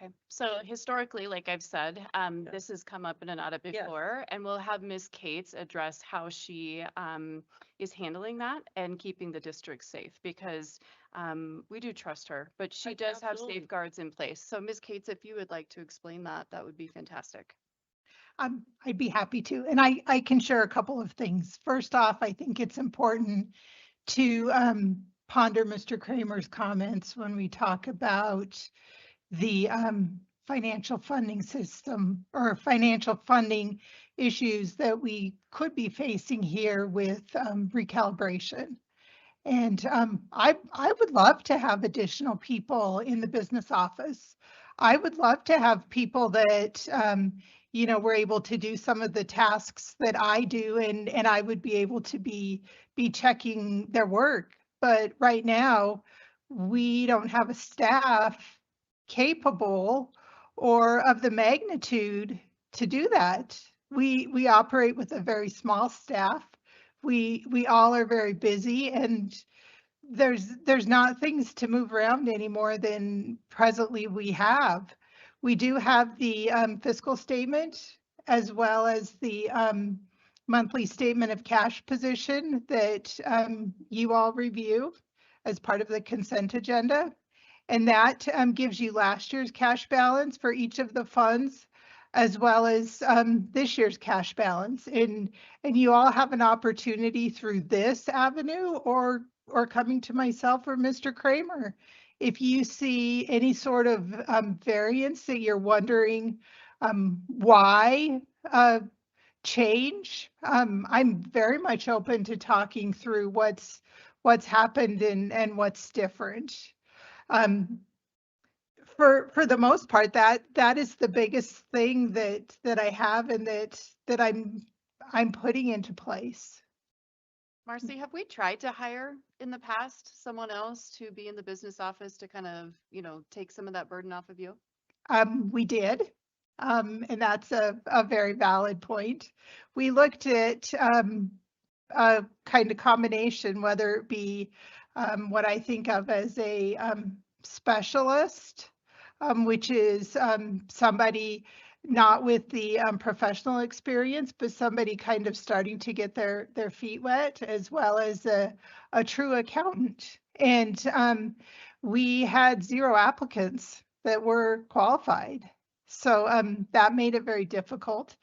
Okay, so historically, like I've said, this has come up in an audit before, and we'll have Ms. Cates address how she is handling that and keeping the district safe, because we do trust her, but she does have safeguards in place. So Ms. Cates, if you would like to explain that, that would be fantastic. I'd be happy to. And I can share a couple of things. First off, I think it's important to ponder Mr. Kramer's comments when we talk about the financial funding system or financial funding issues that we could be facing here with recalibration. And I would love to have additional people in the business office. I would love to have people that, were able to do some of the tasks that I do, and I would be able to be checking their work. But right now, we don't have a staff capable or of the magnitude to do that. We operate with a very small staff. We all are very busy, and there's not things to move around any more than presently we have. We do have the fiscal statement as well as the monthly statement of cash position that you all review as part of the consent agenda. And that gives you last year's cash balance for each of the funds, as well as this year's cash balance. And you all have an opportunity through this avenue or coming to myself or Mr. Kramer. If you see any sort of variance that you're wondering why change. I'm very much open to talking through what's happened and what's different. Um, for the most part, that is the biggest thing that I have and that I'm putting into place. Marcy, have we tried to hire in the past someone else to be in the business office to kind of, take some of that burden off of you? We did. And that's a very valid point. We looked at a kind of combination, whether it be what I think of as a specialist, which is somebody not with the professional experience, but somebody kind of starting to get their feet wet, as well as a true accountant. And we had 0 applicants that were qualified. So that made it very difficult.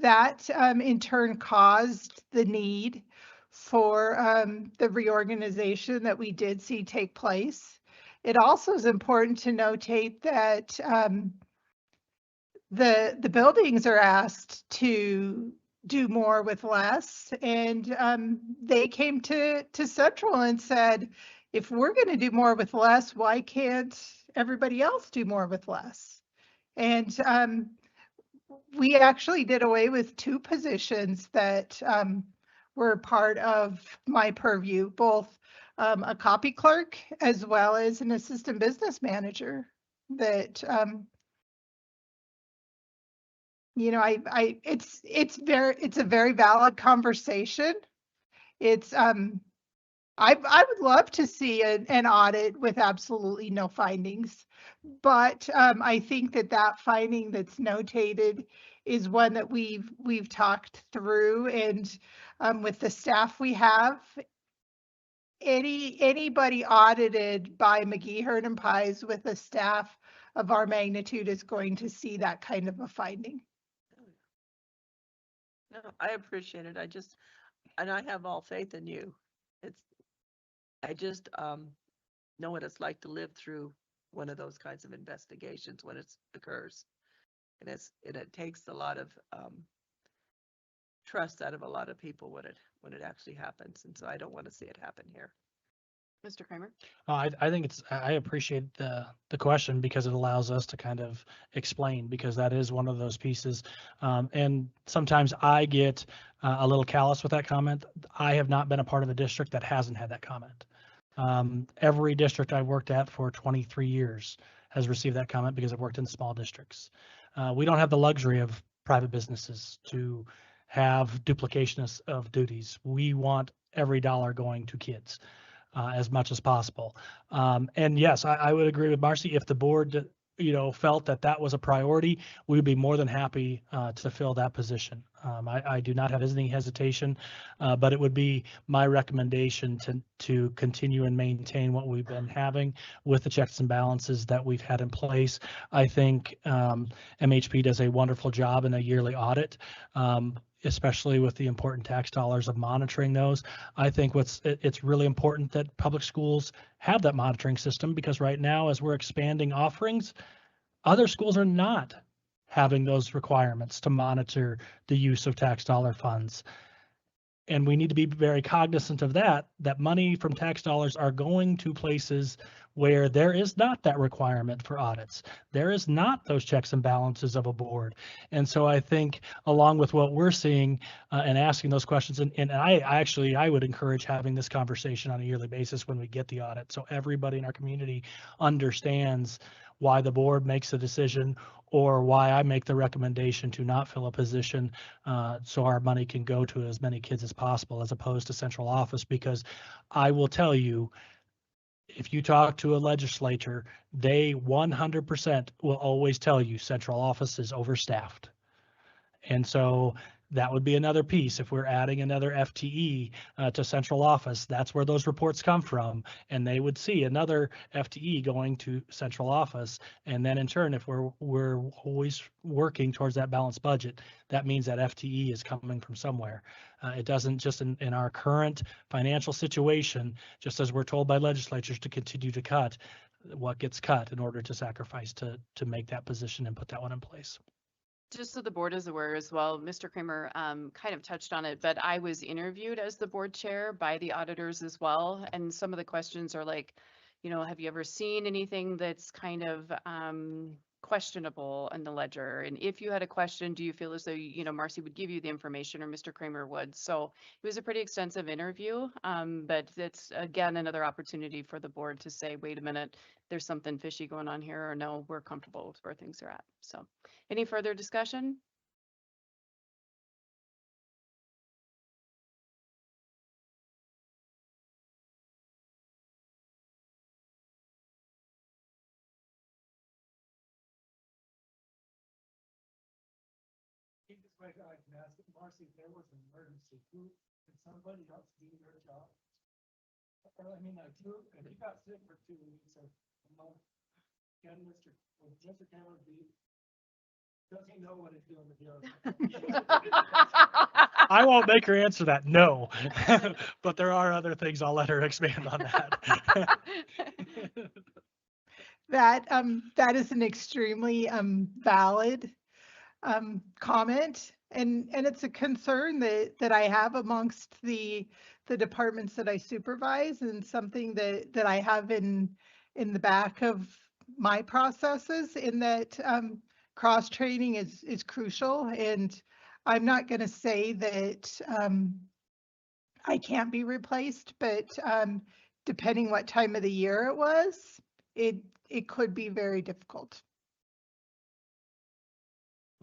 That in turn caused the need for the reorganization that we did see take place. It also is important to notate that the buildings are asked to do more with less, and they came to Central and said, if we're going to do more with less, why can't everybody else do more with less? And we actually did away with 2 positions that were part of my purview, both a copy clerk as well as an assistant business manager that it's a very valid conversation. It's I would love to see an audit with absolutely no findings, but I think that finding that's notated is one that we've talked through, and with the staff we have, anybody audited by McGee, Hearn and Pies with a staff of our magnitude is going to see that kind of a finding. No, I appreciate it. And I have all faith in you. I just know what it's like to live through one of those kinds of investigations when it occurs. And it takes a lot of trust out of a lot of people when it actually happens. And so I don't want to see it happen here. Mr. Kramer? I think I appreciate the question because it allows us to kind of explain, because that is one of those pieces. And sometimes I get a little callous with that comment. I have not been a part of a district that hasn't had that comment. Every district I've worked at for 23 years has received that comment because I've worked in small districts. We don't have the luxury of private businesses to have duplication of duties. We want every dollar going to kids. As much as possible. And yes, I would agree with Marcy. If the board, felt that was a priority, we would be more than happy to fill that position. I do not have any hesitation, but it would be my recommendation to continue and maintain what we've been having with the checks and balances that we've had in place. I think MHP does a wonderful job in a yearly audit. Especially with the important tax dollars of monitoring those. I think it's really important that public schools have that monitoring system, because right now, as we're expanding offerings, other schools are not having those requirements to monitor the use of tax dollar funds. And we need to be very cognizant of that money from tax dollars are going to places where there is not that requirement for audits. There is not those checks and balances of a board. And so I think, along with what we're seeing and asking those questions, and I would encourage having this conversation on a yearly basis when we get the audit, so everybody in our community understands why the board makes a decision or why I make the recommendation to not fill a position, so our money can go to as many kids as possible, as opposed to central office. Because I will tell you, if you talk to a legislator, they 100% will always tell you central office is overstaffed. And so that would be another piece. If we're adding another FTE to central office, that's where those reports come from. And they would see another FTE going to central office. And then in turn, if we're always working towards that balanced budget, that means that FTE is coming from somewhere. It doesn't just in our current financial situation, just as we're told by legislatures to continue to cut, what gets cut in order to sacrifice to make that position and put that one in place. Just so the board is aware as well, Mr. Kramer kind of touched on it, but I was interviewed as the board chair by the auditors as well. And some of the questions are like, you know, have you ever seen anything that's kind of questionable in the ledger? And if you had a question, do you feel as though, you know, Marcy would give you the information or Mr. Kramer would? So it was a pretty extensive interview, but it's again, another opportunity for the board to say, wait a minute, there's something fishy going on here, or no, we're comfortable with where things are at. So any further discussion? Marcy, if there was an emergency, who, could somebody else do your job? Or, I mean, like, if you got sick for 2 weeks or a month, can would Mr. Cameron be, does he know what he's doing with yours? I won't make her answer that, no. But there are other things, I'll let her expand on that. That is an extremely valid comment, and it's a concern that I have amongst the departments that I supervise, and something that I have in the back of my processes, in that cross training is crucial. And I'm not going to say that I can't be replaced, but depending what time of the year it was, it could be very difficult.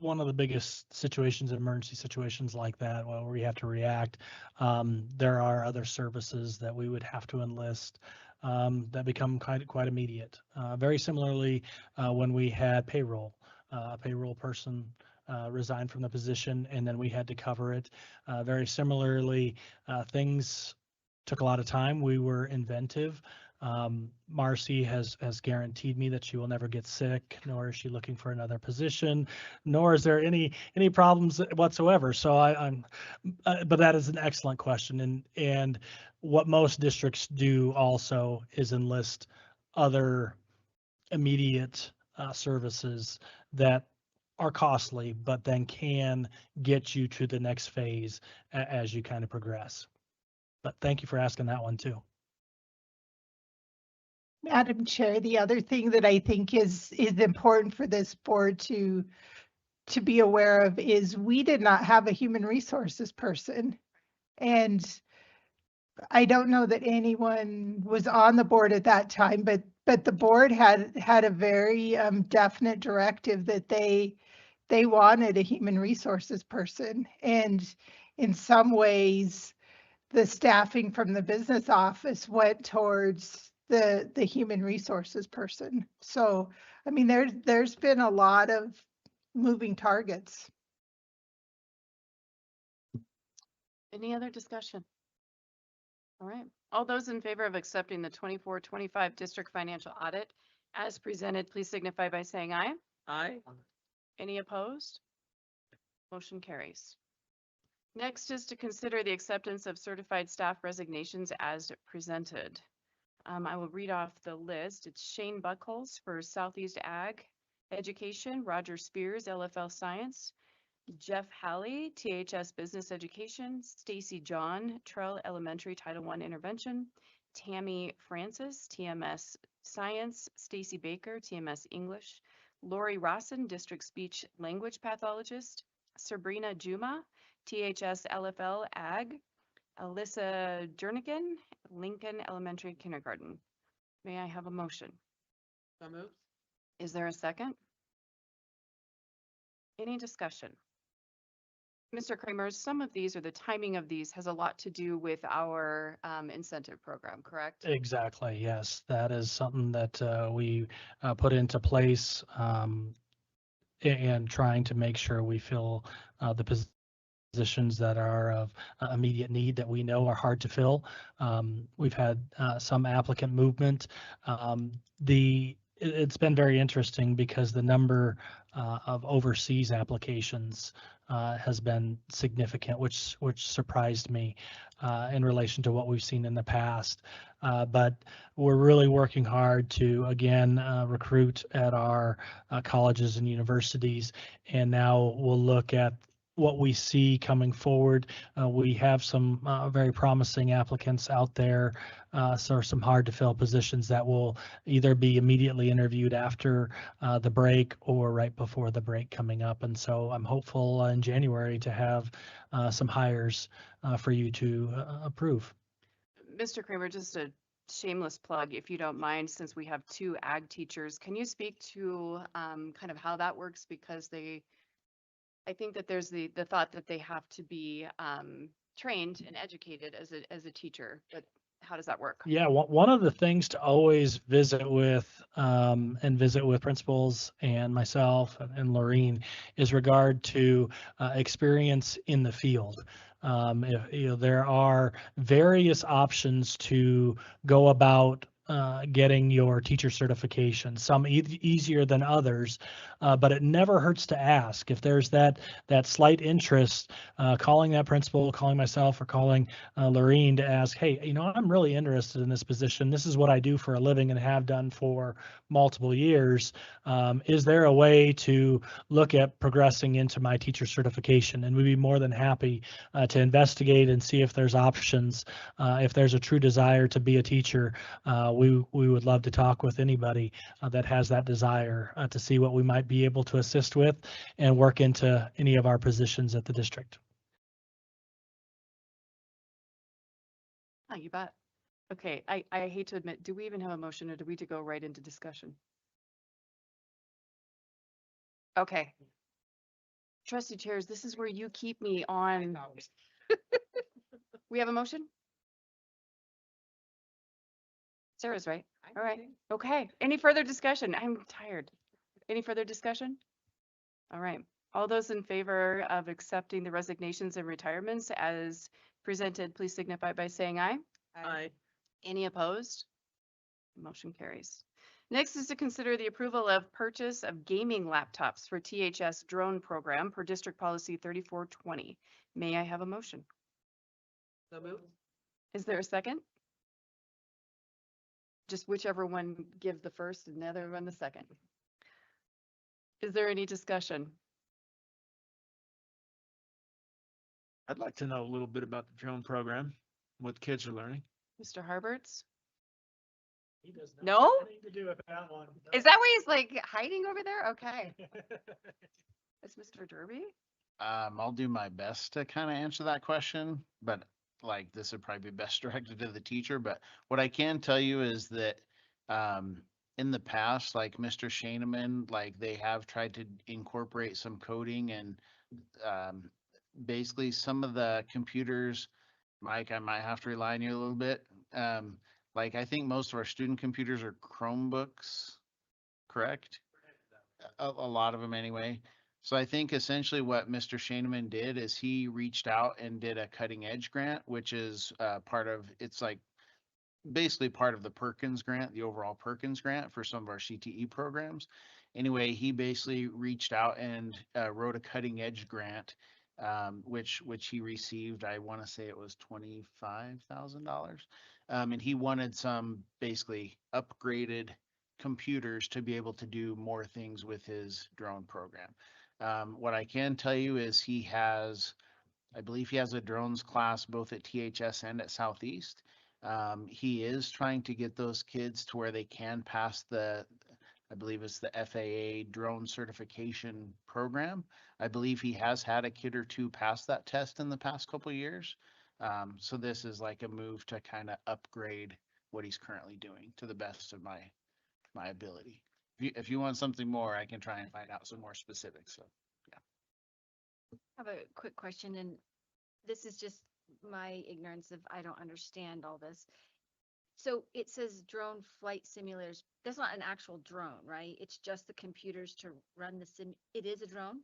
One of the biggest situations, emergency situations like that, where we have to react, there are other services that we would have to enlist that become quite immediate. Very similarly, when we had payroll, a payroll person resigned from the position, and then we had to cover it. Very similarly, things took a lot of time. We were inventive. Marcy has guaranteed me that she will never get sick, nor is she looking for another position, nor is there any problems whatsoever. So but that is an excellent question. And what most districts do also is enlist other immediate services that are costly, but then can get you to the next phase as you kind of progress. But thank you for asking that one too. Madam Chair, the other thing that I think is important for this board to be aware of is we did not have a human resources person. And I don't know that anyone was on the board at that time, but the board had a very definite directive that they wanted a human resources person. And in some ways, the staffing from the business office went towards the human resources person. So, I mean, there's been a lot of moving targets. Any other discussion? All right. All those in favor of accepting the 24-25 district financial audit as presented, please signify by saying aye. Aye. Any opposed? Motion carries. Next is to consider the acceptance of certified staff resignations as presented. I will read off the list. It's Shane Buckholz for Southeast Ag Education, Roger Spears, LFL Science, Jeff Halley, THS Business Education, Stacy John, Trell Elementary Title I Intervention, Tammy Francis, TMS Science, Stacy Baker, TMS English, Lori Rosson, District Speech Language Pathologist, Sabrina Juma, THS LFL Ag, Alyssa Jernigan, Lincoln Elementary Kindergarten. May I have a motion? So moved. Is there a second? Any discussion? Mr. Kramer, some of these, or the timing of these, has a lot to do with our incentive program, correct? Exactly, yes. That is something that we put into place and trying to make sure we fill the positions that are of immediate need that we know are hard to fill. We've had some applicant movement. The it's been very interesting because the number of overseas applications has been significant, which surprised me in relation to what we've seen in the past. But we're really working hard to again recruit at our colleges and universities, and now we'll look at what we see coming forward. We have some very promising applicants out there, so some hard to fill positions that will either be immediately interviewed after the break or right before the break coming up. And so I'm hopeful in January to have some hires for you to approve. Mr. Kramer, just a shameless plug, if you don't mind, since we have two ag teachers, can you speak to kind of how that works? Because I think that there's the thought that they have to be trained and educated as a teacher, but how does that work? Yeah, one of the things to always visit with principals and myself and Lorene is regard to experience in the field. There are various options to go about getting your teacher certification, some easier than others, but it never hurts to ask. If there's that slight interest, calling that principal, calling myself, or calling Lorene to ask, hey, I'm really interested in this position. This is what I do for a living and have done for multiple years. Is there a way to look at progressing into my teacher certification? And we'd be more than happy to investigate and see if there's options. If there's a true desire to be a teacher, we would love to talk with anybody that has that desire to see what we might be able to assist with and work into any of our positions at the district. Oh, you bet. Okay, I hate to admit, do we even have a motion or do we to go right into discussion? Okay. Trustee chairs, this is where you keep me on. We have a motion? Sarah's right. All right. Okay. Any further discussion? I'm tired. Any further discussion? All right. All those in favor of accepting the resignations and retirements as presented, please signify by saying aye. Aye. Any opposed? Motion carries. Next is to consider the approval of purchase of gaming laptops for THS drone program per district policy 3420. May I have a motion? So moved. Is there a second? Just whichever one give the first and the other one the second. Is there any discussion? I'd like to know a little bit about the drone program, what kids are learning. Mr. Harberts? He does not No? have anything to do with that one. Is that why he's like hiding over there? Okay. It's Mr. Derby? I'll do my best to kind of answer that question, but like this would probably be best directed to the teacher. But what I can tell you is that in the past, like Mr. Shaneman, like they have tried to incorporate some coding and basically some of the computers, Mike, I might have to rely on you a little bit. Like I think most of our student computers are Chromebooks, correct? A lot of them anyway. So I think essentially what Mr. Shaneman did is he reached out and did a cutting edge grant, which is it's like basically part of the Perkins grant, the overall Perkins grant for some of our CTE programs. Anyway, he basically reached out and wrote a cutting edge grant, which he received. I want to say it was $25,000. And he wanted some basically upgraded computers to be able to do more things with his drone program. What I can tell you is I believe he has a drones class both at THS and at Southeast. He is trying to get those kids to where they can pass I believe it's the FAA drone certification program. I believe he has had a kid or two pass that test in the past couple of years. So this is like a move to kind of upgrade what he's currently doing to the best of my ability. If you want something more, I can try and find out some more specifics. So, yeah. I have a quick question, and this is just my ignorance of, I don't understand all this. So it says drone flight simulators. That's not an actual drone, right? It's just the computers to run the it is a drone?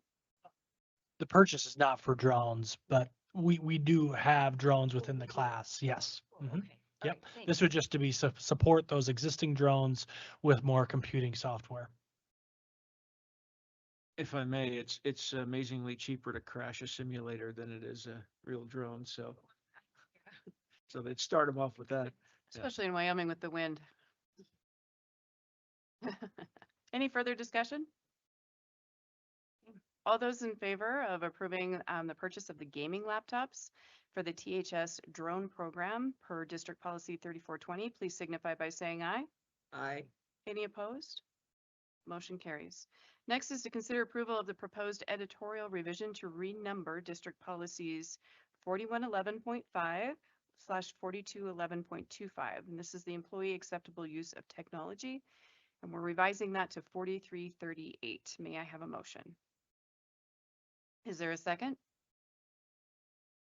The purchase is not for drones, but we do have drones within the class. Yes. Mhm. Okay. Yep. thanks. This would just to be support those existing drones with more computing software. If I may, it's amazingly cheaper to crash a simulator than it is a real drone, so. So they'd start them off with that. Especially in Wyoming with the wind. Any further discussion? All those in favor of approving the purchase of the gaming laptops for the THS drone program per district policy 3420, please signify by saying aye. Aye. Any opposed? Motion carries. Next is to consider approval of the proposed editorial revision to renumber district policies 4111.5/4211.25. And this is the employee acceptable use of technology. And we're revising that to 4338. May I have a motion? Is there a second?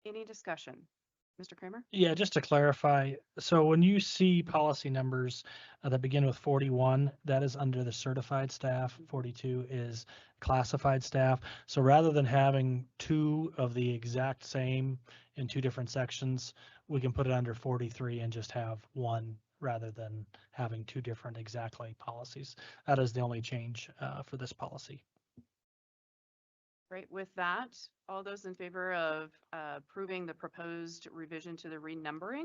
Any discussion? Mr. Kramer? Yeah, just to clarify, so when you see policy numbers that begin with 41, that is under the certified staff. 42 is classified staff. So rather than having two of the exact same in two different sections, we can put it under 43 and just have one rather than having two different exactly policies. That is the only change for this policy. Great. With that, all those in favor of approving the proposed revision to the renumbering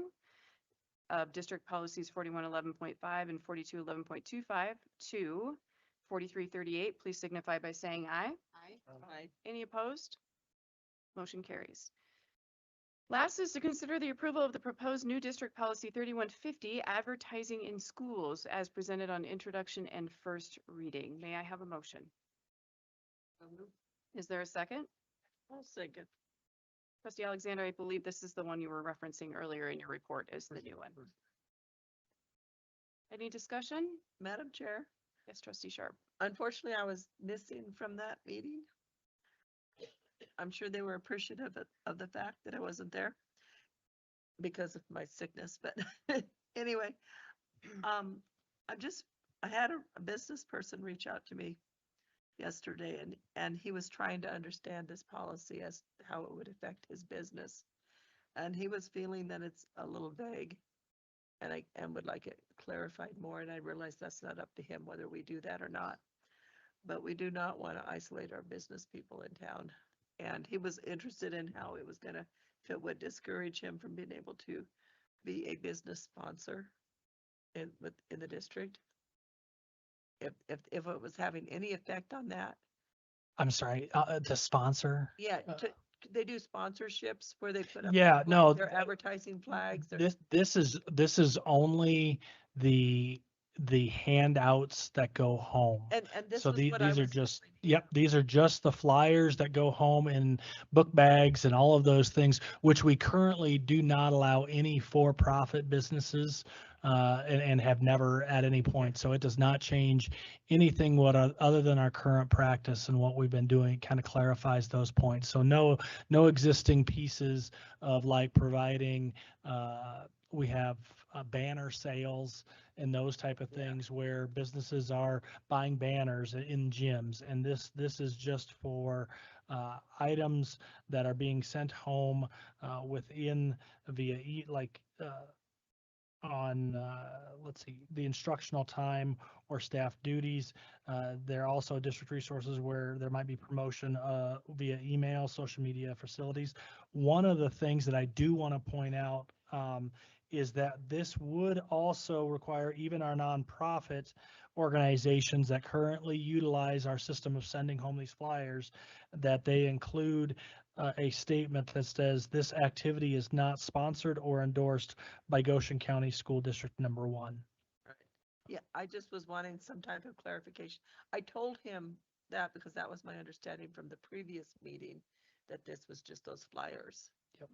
of district policies 4111.5 and 4211.25 to 4338, please signify by saying aye. Aye. Any opposed? Motion carries. Last is to consider the approval of the proposed new district policy 3150, advertising in schools, as presented on introduction and first reading. May I have a motion? Is there a second? I'll second. Trustee Alexander, I believe this is the one you were referencing earlier in your report as the new one. Any discussion? Madam Chair, Yes, Trustee Sharp. unfortunately, I was missing from that meeting. I'm sure they were appreciative of the fact that I wasn't there because of my sickness, but anyway, I had a business person reach out to me yesterday and he was trying to understand this policy as how it would affect his business. And he was feeling that it's a little vague and would like it clarified more. And I realized that's not up to him whether we do that or not. But we do not want to isolate our business people in town. And he was interested in how it was gonna, if it would discourage him from being able to be a business sponsor in the district. If it was having any effect on that. I'm sorry, the sponsor. Yeah, they do sponsorships where they put up. Yeah, no, Their advertising flags. This is only the handouts that go home. And this So was what I these are was just, feeling. yep, these are just the flyers that go home in book bags and all of those things, which we currently do not allow any for-profit businesses and have never at any point. So it does not change anything other than our current practice and what we've been doing. It kind of clarifies those points. So no existing pieces of like providing, we have banner sales and those type of things where businesses are buying banners in gyms. And this is just for items that are being sent home within via on, let's see, the instructional time or staff duties. There are also district resources where there might be promotion via email, social media facilities. One of the things that I do want to point out is that this would also require even our nonprofit organizations that currently utilize our system of sending home these flyers, that they include a statement that says this activity is not sponsored or endorsed by Goshen County School District Number 1. Right. Yeah, I just was wanting some type of clarification. I told him that because that was my understanding from the previous meeting, that this was just those flyers. Yep.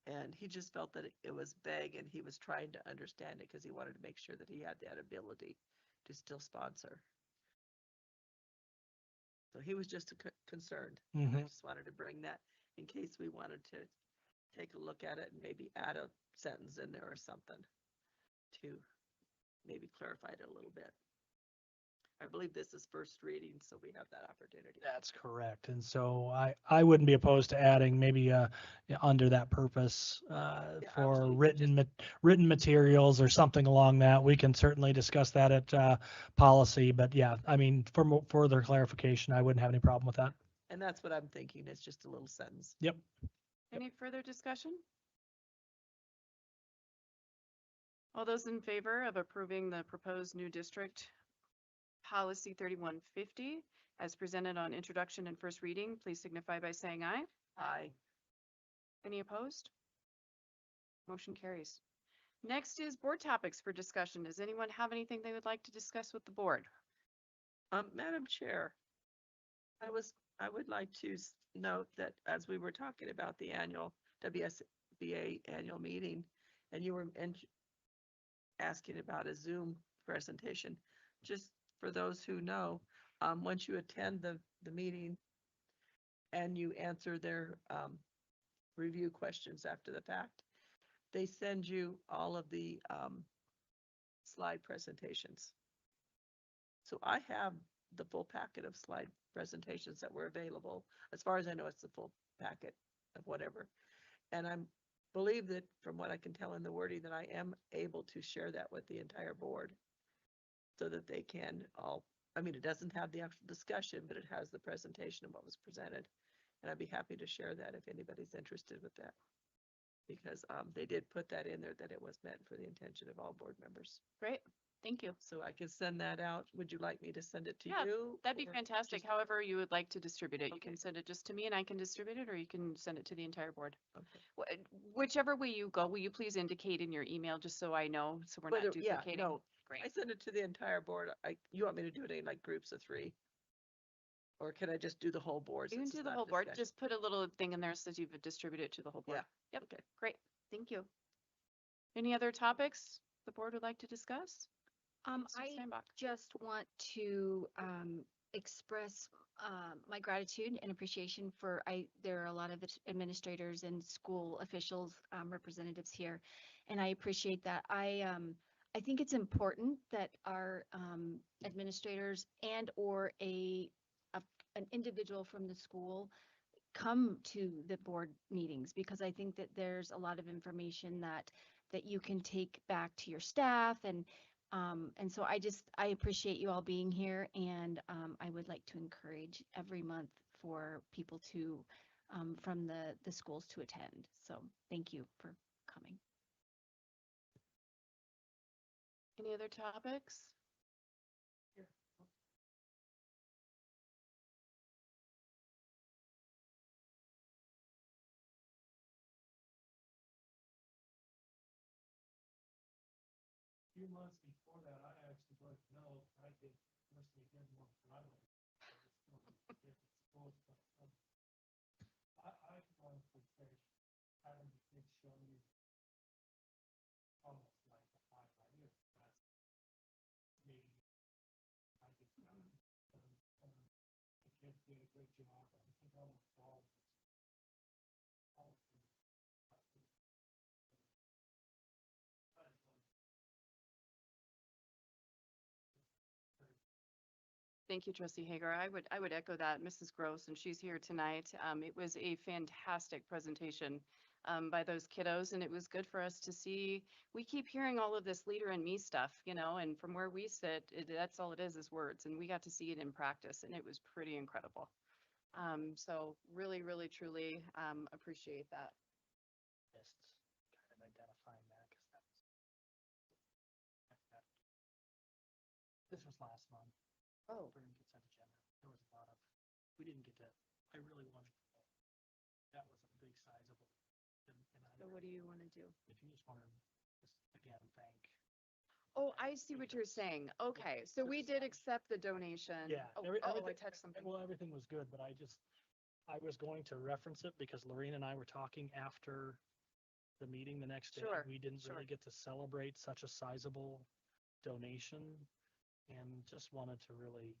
And he just felt that it was vague and he was trying to understand it because he wanted to make sure that he had that ability to still sponsor. So he was just concerned. Mhm. I just wanted to bring that in case we wanted to take a look at it and maybe add a sentence in there or something to maybe clarify it a little bit. I believe this is first reading, so we have that opportunity. That's correct. And so I wouldn't be opposed to adding maybe under that purpose Yeah, for absolutely, written materials or something along that. We can certainly discuss that at policy. But yeah, I mean, for further clarification, I wouldn't have any problem with that. And that's what I'm thinking. It's just a little sentence. Yep. Any further discussion? All those in favor of approving the proposed new district policy 3150 as presented on introduction and first reading, please signify by saying aye. Aye. Any opposed? Motion carries. Next is board topics for discussion. Does anyone have anything they would like to discuss with the board? Madam Chair, I would like to note that as we were talking about the annual WSBA annual meeting, and you were asking about a Zoom presentation, just for those who know, once you attend the meeting and you answer their review questions after the fact, they send you all of the slide presentations. So I have the full packet of slide presentations that were available. As far as I know, it's the full packet of whatever. And I believe that from what I can tell in the wording that I am able to share that with the entire board so that they can all, I mean, it doesn't have the actual discussion, but it has the presentation of what was presented. And I'd be happy to share that if anybody's interested with that. Because they did put that in there that it was meant for the intention of all board members. Great, thank you. So I can send that out. Would you like me to send it to Yeah, you? That'd be or fantastic. just- However you would like to distribute it. You Okay. can send it just to me and I can distribute it, or you can send it to the entire board. Okay. Whichever way you go, will you please indicate in your email just so I know, so we're not Whether- yeah, duplicating? no, I Great. send it to the entire board. You want me to do it in like groups of 3? Or can I just do the whole board? You can since do it's the not whole board. discussion? Just put a little thing in there so that you've distributed it to the whole board. Yeah. Yep. Okay. Great. Thank you. Any other topics the board would like to discuss? Mr. I Steinbach. just want to express my gratitude and appreciation for there are a lot of administrators and school officials, representatives here, and I appreciate that. I think it's important that our administrators and or an individual from the school come to the board meetings, because I think that there's a lot of information that you can take back to your staff, and so I appreciate you all being here, and I would like to encourage every month for people to from the schools to attend. So thank you for coming. Any other topics? Few months before that, I actually wanted to know, I could personally get more driveway. I honestly say, having the kids show you almost like a 5 by 8, that's maybe, I just, the kids did a great job. I think almost all of Thank you, Trustee Hager. I would echo that. Mrs. Gross, and she's here tonight. It was a fantastic presentation by those kiddos, and it was good for us to see. We keep hearing all of this leader in me stuff, and from where we sit, that's all it is words, and we got to see it in practice, and it was pretty incredible. So really, really, truly appreciate that. just kind of identifying that, because this was last month. Oh. During consent agenda, there was a lot of, we didn't get to, I really wanted, that was a big sizable. So what do you want to do? If you just want to, just again, thank. Oh, I see what you're saying. Okay, so we did accept the donation. Yeah. Oh, I touched something. Well, everything was good, but I was going to reference it because Lorene and I were talking after the meeting the next day. Sure, We didn't sure. really get to celebrate such a sizable donation, and just wanted to really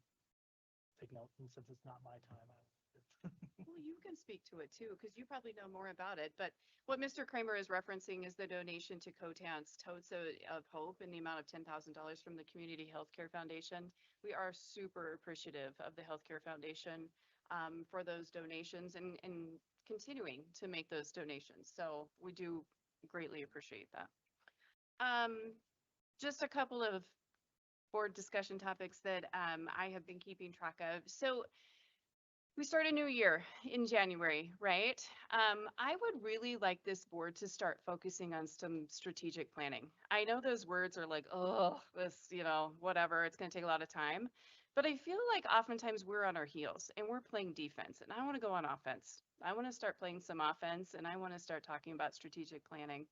take note. And since it's not my time, Well, you can speak to it too, because you probably know more about it. But what Mr. Kramer is referencing is the donation to Cotan's Totes of Hope in the amount of $10,000 from the Community Healthcare Foundation. We are super appreciative of the Healthcare Foundation for those donations and continuing to make those donations. So we do greatly appreciate that. Just a couple of board discussion topics that I have been keeping track of. So we start a new year in January, right? I would really like this board to start focusing on some strategic planning. I know those words are like, oh, this, whatever, it's going to take a lot of time. But I feel like oftentimes we're on our heels and we're playing defense, and I want to go on offense. I want to start playing some offense, and I want to start talking about strategic planning.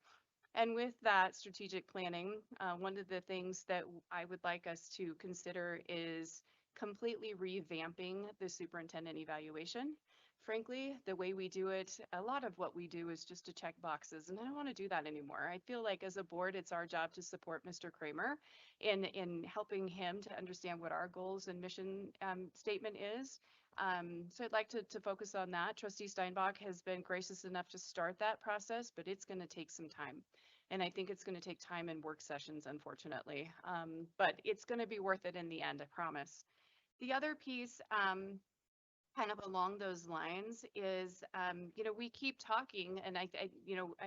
And with that strategic planning, one of the things that I would like us to consider is completely revamping the superintendent evaluation. Frankly, the way we do it, a lot of what we do is just to check boxes, and I don't want to do that anymore. I feel like as a board, it's our job to support Mr. Kramer in helping him to understand what our goals and mission statement is. So I'd like to focus on that. Trustee Steinbach has been gracious enough to start that process, but it's going to take some time. And I think it's going to take time and work sessions, unfortunately. But it's going to be worth it in the end, I promise. The other piece, kind of along those lines is, we keep talking, and I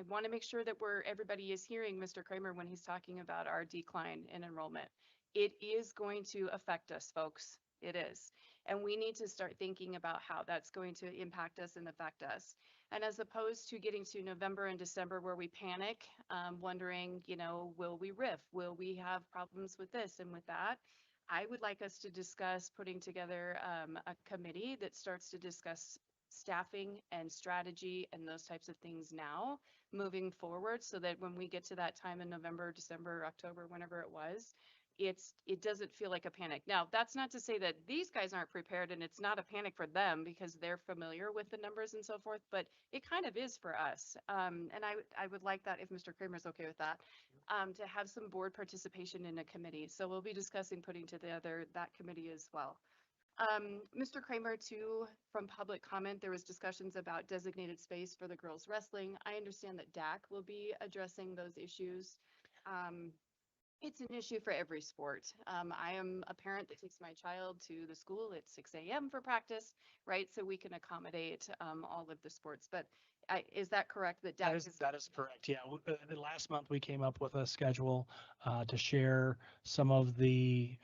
want to make sure that everybody is hearing Mr. Kramer when he's talking about our decline in enrollment. It is going to affect us, folks. It is. And we need to start thinking about how that's going to impact us and affect us. And as opposed to getting to November and December where we panic, wondering, will we riff? Will we have problems with this and with that? I would like us to discuss putting together a committee that starts to discuss staffing and strategy and those types of things now moving forward, so that when we get to that time in November, December, October, whenever it was, it doesn't feel like a panic. Now, that's not to say that these guys aren't prepared and it's not a panic for them because they're familiar with the numbers and so forth, but it kind of is for us. And I would like that if Mr. Kramer's okay with that, to have some board participation in a committee. So we'll be discussing putting together that committee as well. Mr. Kramer, too, from public comment, there was discussions about designated space for the girls wrestling. I understand that DAC will be addressing those issues. It's an issue for every sport. I am a parent that takes my child to the school at 6 a.m. for practice, right? So we can accommodate all of the sports. But is that correct? That That is correct. Yeah. Last month we came up with a schedule to share some of the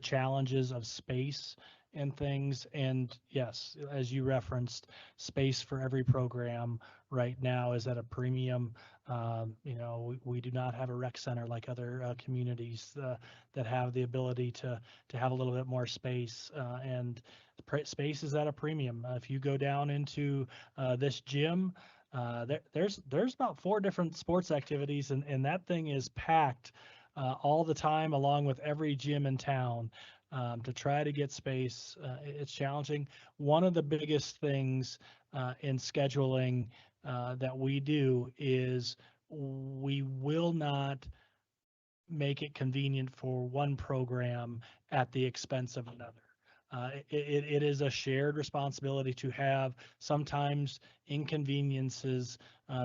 challenges of space and things. And yes, as you referenced, space for every program right now is at a premium. We do not have a rec center like other communities that have the ability to have a little bit more space, and space is at a premium. If you go down into this gym, there's about 4 different sports activities, and that thing is packed all the time, along with every gym in town. To try to get space, it's challenging. One of the biggest things in scheduling that we do is we will not make it convenient for one program at the expense of another. It is a shared responsibility to have sometimes inconveniences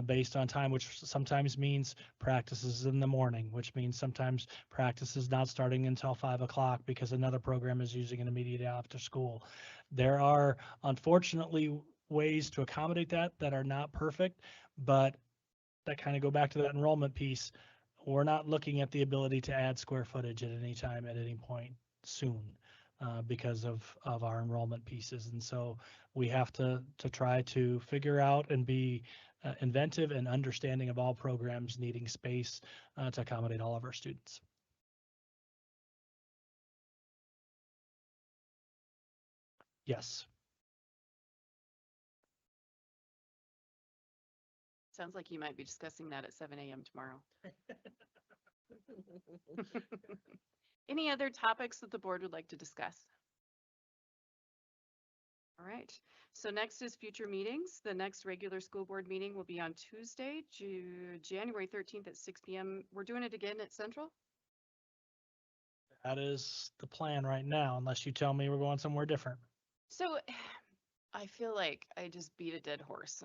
based on time, which sometimes means practices in the morning, which means sometimes practice is not starting until 5 o'clock because another program is using it immediately after school. There are unfortunately ways to accommodate that are not perfect, but that kind of go back to that enrollment piece. We're not looking at the ability to add square footage at any time, at any point soon. Because of our enrollment pieces. And so we have to try to figure out and be inventive and understanding of all programs needing space to accommodate all of our students. Yes. Sounds like you might be discussing that at 7 a.m. tomorrow. Any other topics that the board would like to discuss? All right. So next is future meetings. The next regular school board meeting will be on Tuesday, January 13th at 6 p.m. We're doing it again at Central? That is the plan right now, unless you tell me we're going somewhere different. So I feel like I just beat a dead horse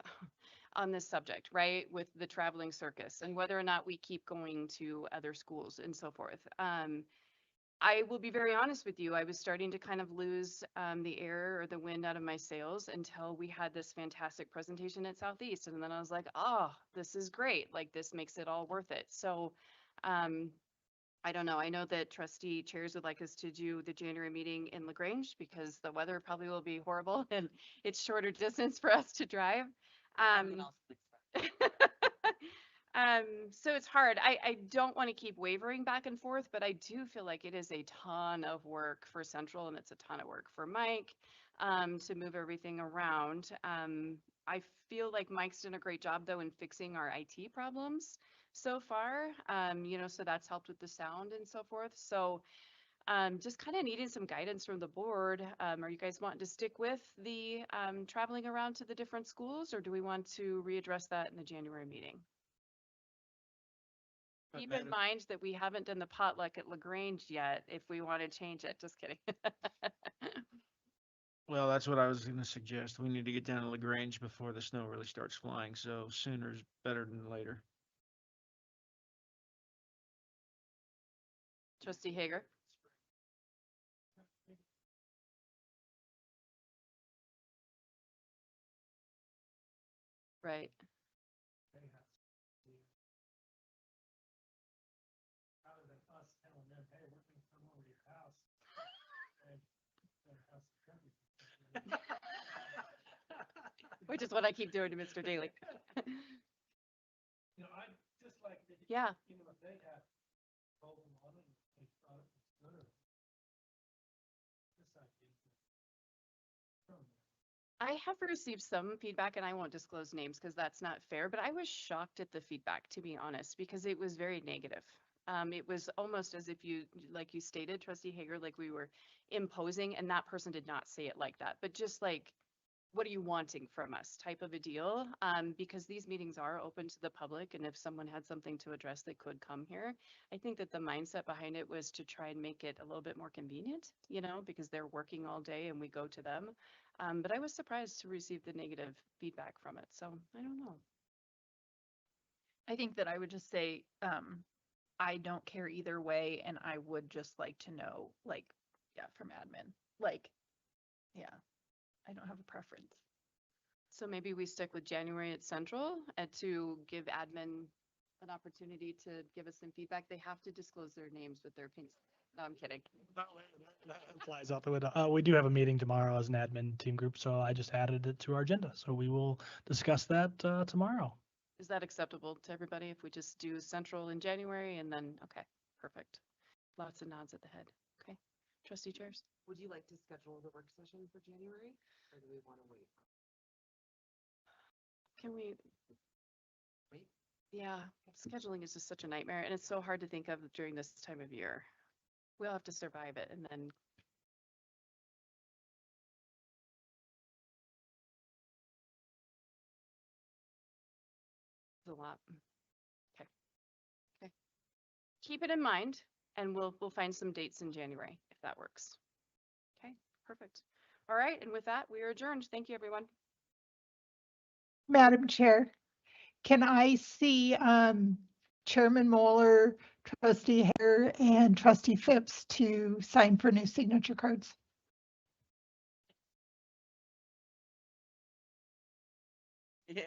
on this subject, right? With the traveling circus and whether or not we keep going to other schools and so forth. I will be very honest with you. I was starting to kind of lose the air or the wind out of my sails until we had this fantastic presentation at Southeast. And then I was like, oh, this is great. Like, this makes it all worth it. So, I don't know. I know that trustee chairs would like us to do the January meeting in LaGrange because the weather probably will be horrible and it's shorter distance for us to drive. So it's hard. I don't want to keep wavering back and forth, but I do feel like it is a ton of work for Central and it's a ton of work for Mike to move everything around. I feel like Mike's done a great job though in fixing our IT problems so far. So that's helped with the sound and so forth. So just kind of needing some guidance from the board. Are you guys wanting to stick with the traveling around to the different schools, or do we want to readdress that in the January meeting? Keep in mind that we haven't done the potluck at LaGrange yet, if we want to change it. Just kidding. Well, that's what I was gonna suggest. We need to get down to LaGrange before the snow really starts flying, so sooner is better than later. Trustee Hager? Right. Which is what I keep doing to Mr. Daly. Yeah. I have received some feedback and I won't disclose names because that's not fair, but I was shocked at the feedback, to be honest, because it was very negative. It was almost as if you, like you stated, Trustee Hager, like we were imposing, and that person did not say it like that, but just like, what are you wanting from us type of a deal? Because these meetings are open to the public, and if someone had something to address, they could come here. I think that the mindset behind it was to try and make it a little bit more convenient, because they're working all day and we go to them. But I was surprised to receive the negative feedback from it, so I don't know. I think that I would just say, I don't care either way, and I would just like to know, like, yeah, from admin, like, yeah, I don't have a preference. So maybe we stick with January at Central and to give admin an opportunity to give us some feedback. They have to disclose their names with their opinions. No, I'm kidding. That flies out the window. We do have a meeting tomorrow as an admin team group, so I just added it to our agenda. So we will discuss that tomorrow. Is that acceptable to everybody if we just do Central in January and then, okay, perfect. Lots of nods at the head. Okay. Trustee chairs? Would you like to schedule the work session for January, or do we want to wait? Can we? Wait. Yeah, scheduling is just such a nightmare and it's so hard to think of during this time of year. We'll have to survive it and then. It's a lot. Okay. Okay. Keep it in mind and we'll find some dates in January if that works. Okay, perfect. All right, and with that, we are adjourned. Thank you, everyone. Madam Chair, can I see Chairman Moeller, Trustee Hare, and Trustee Phipps to sign for new signature cards? Yeah.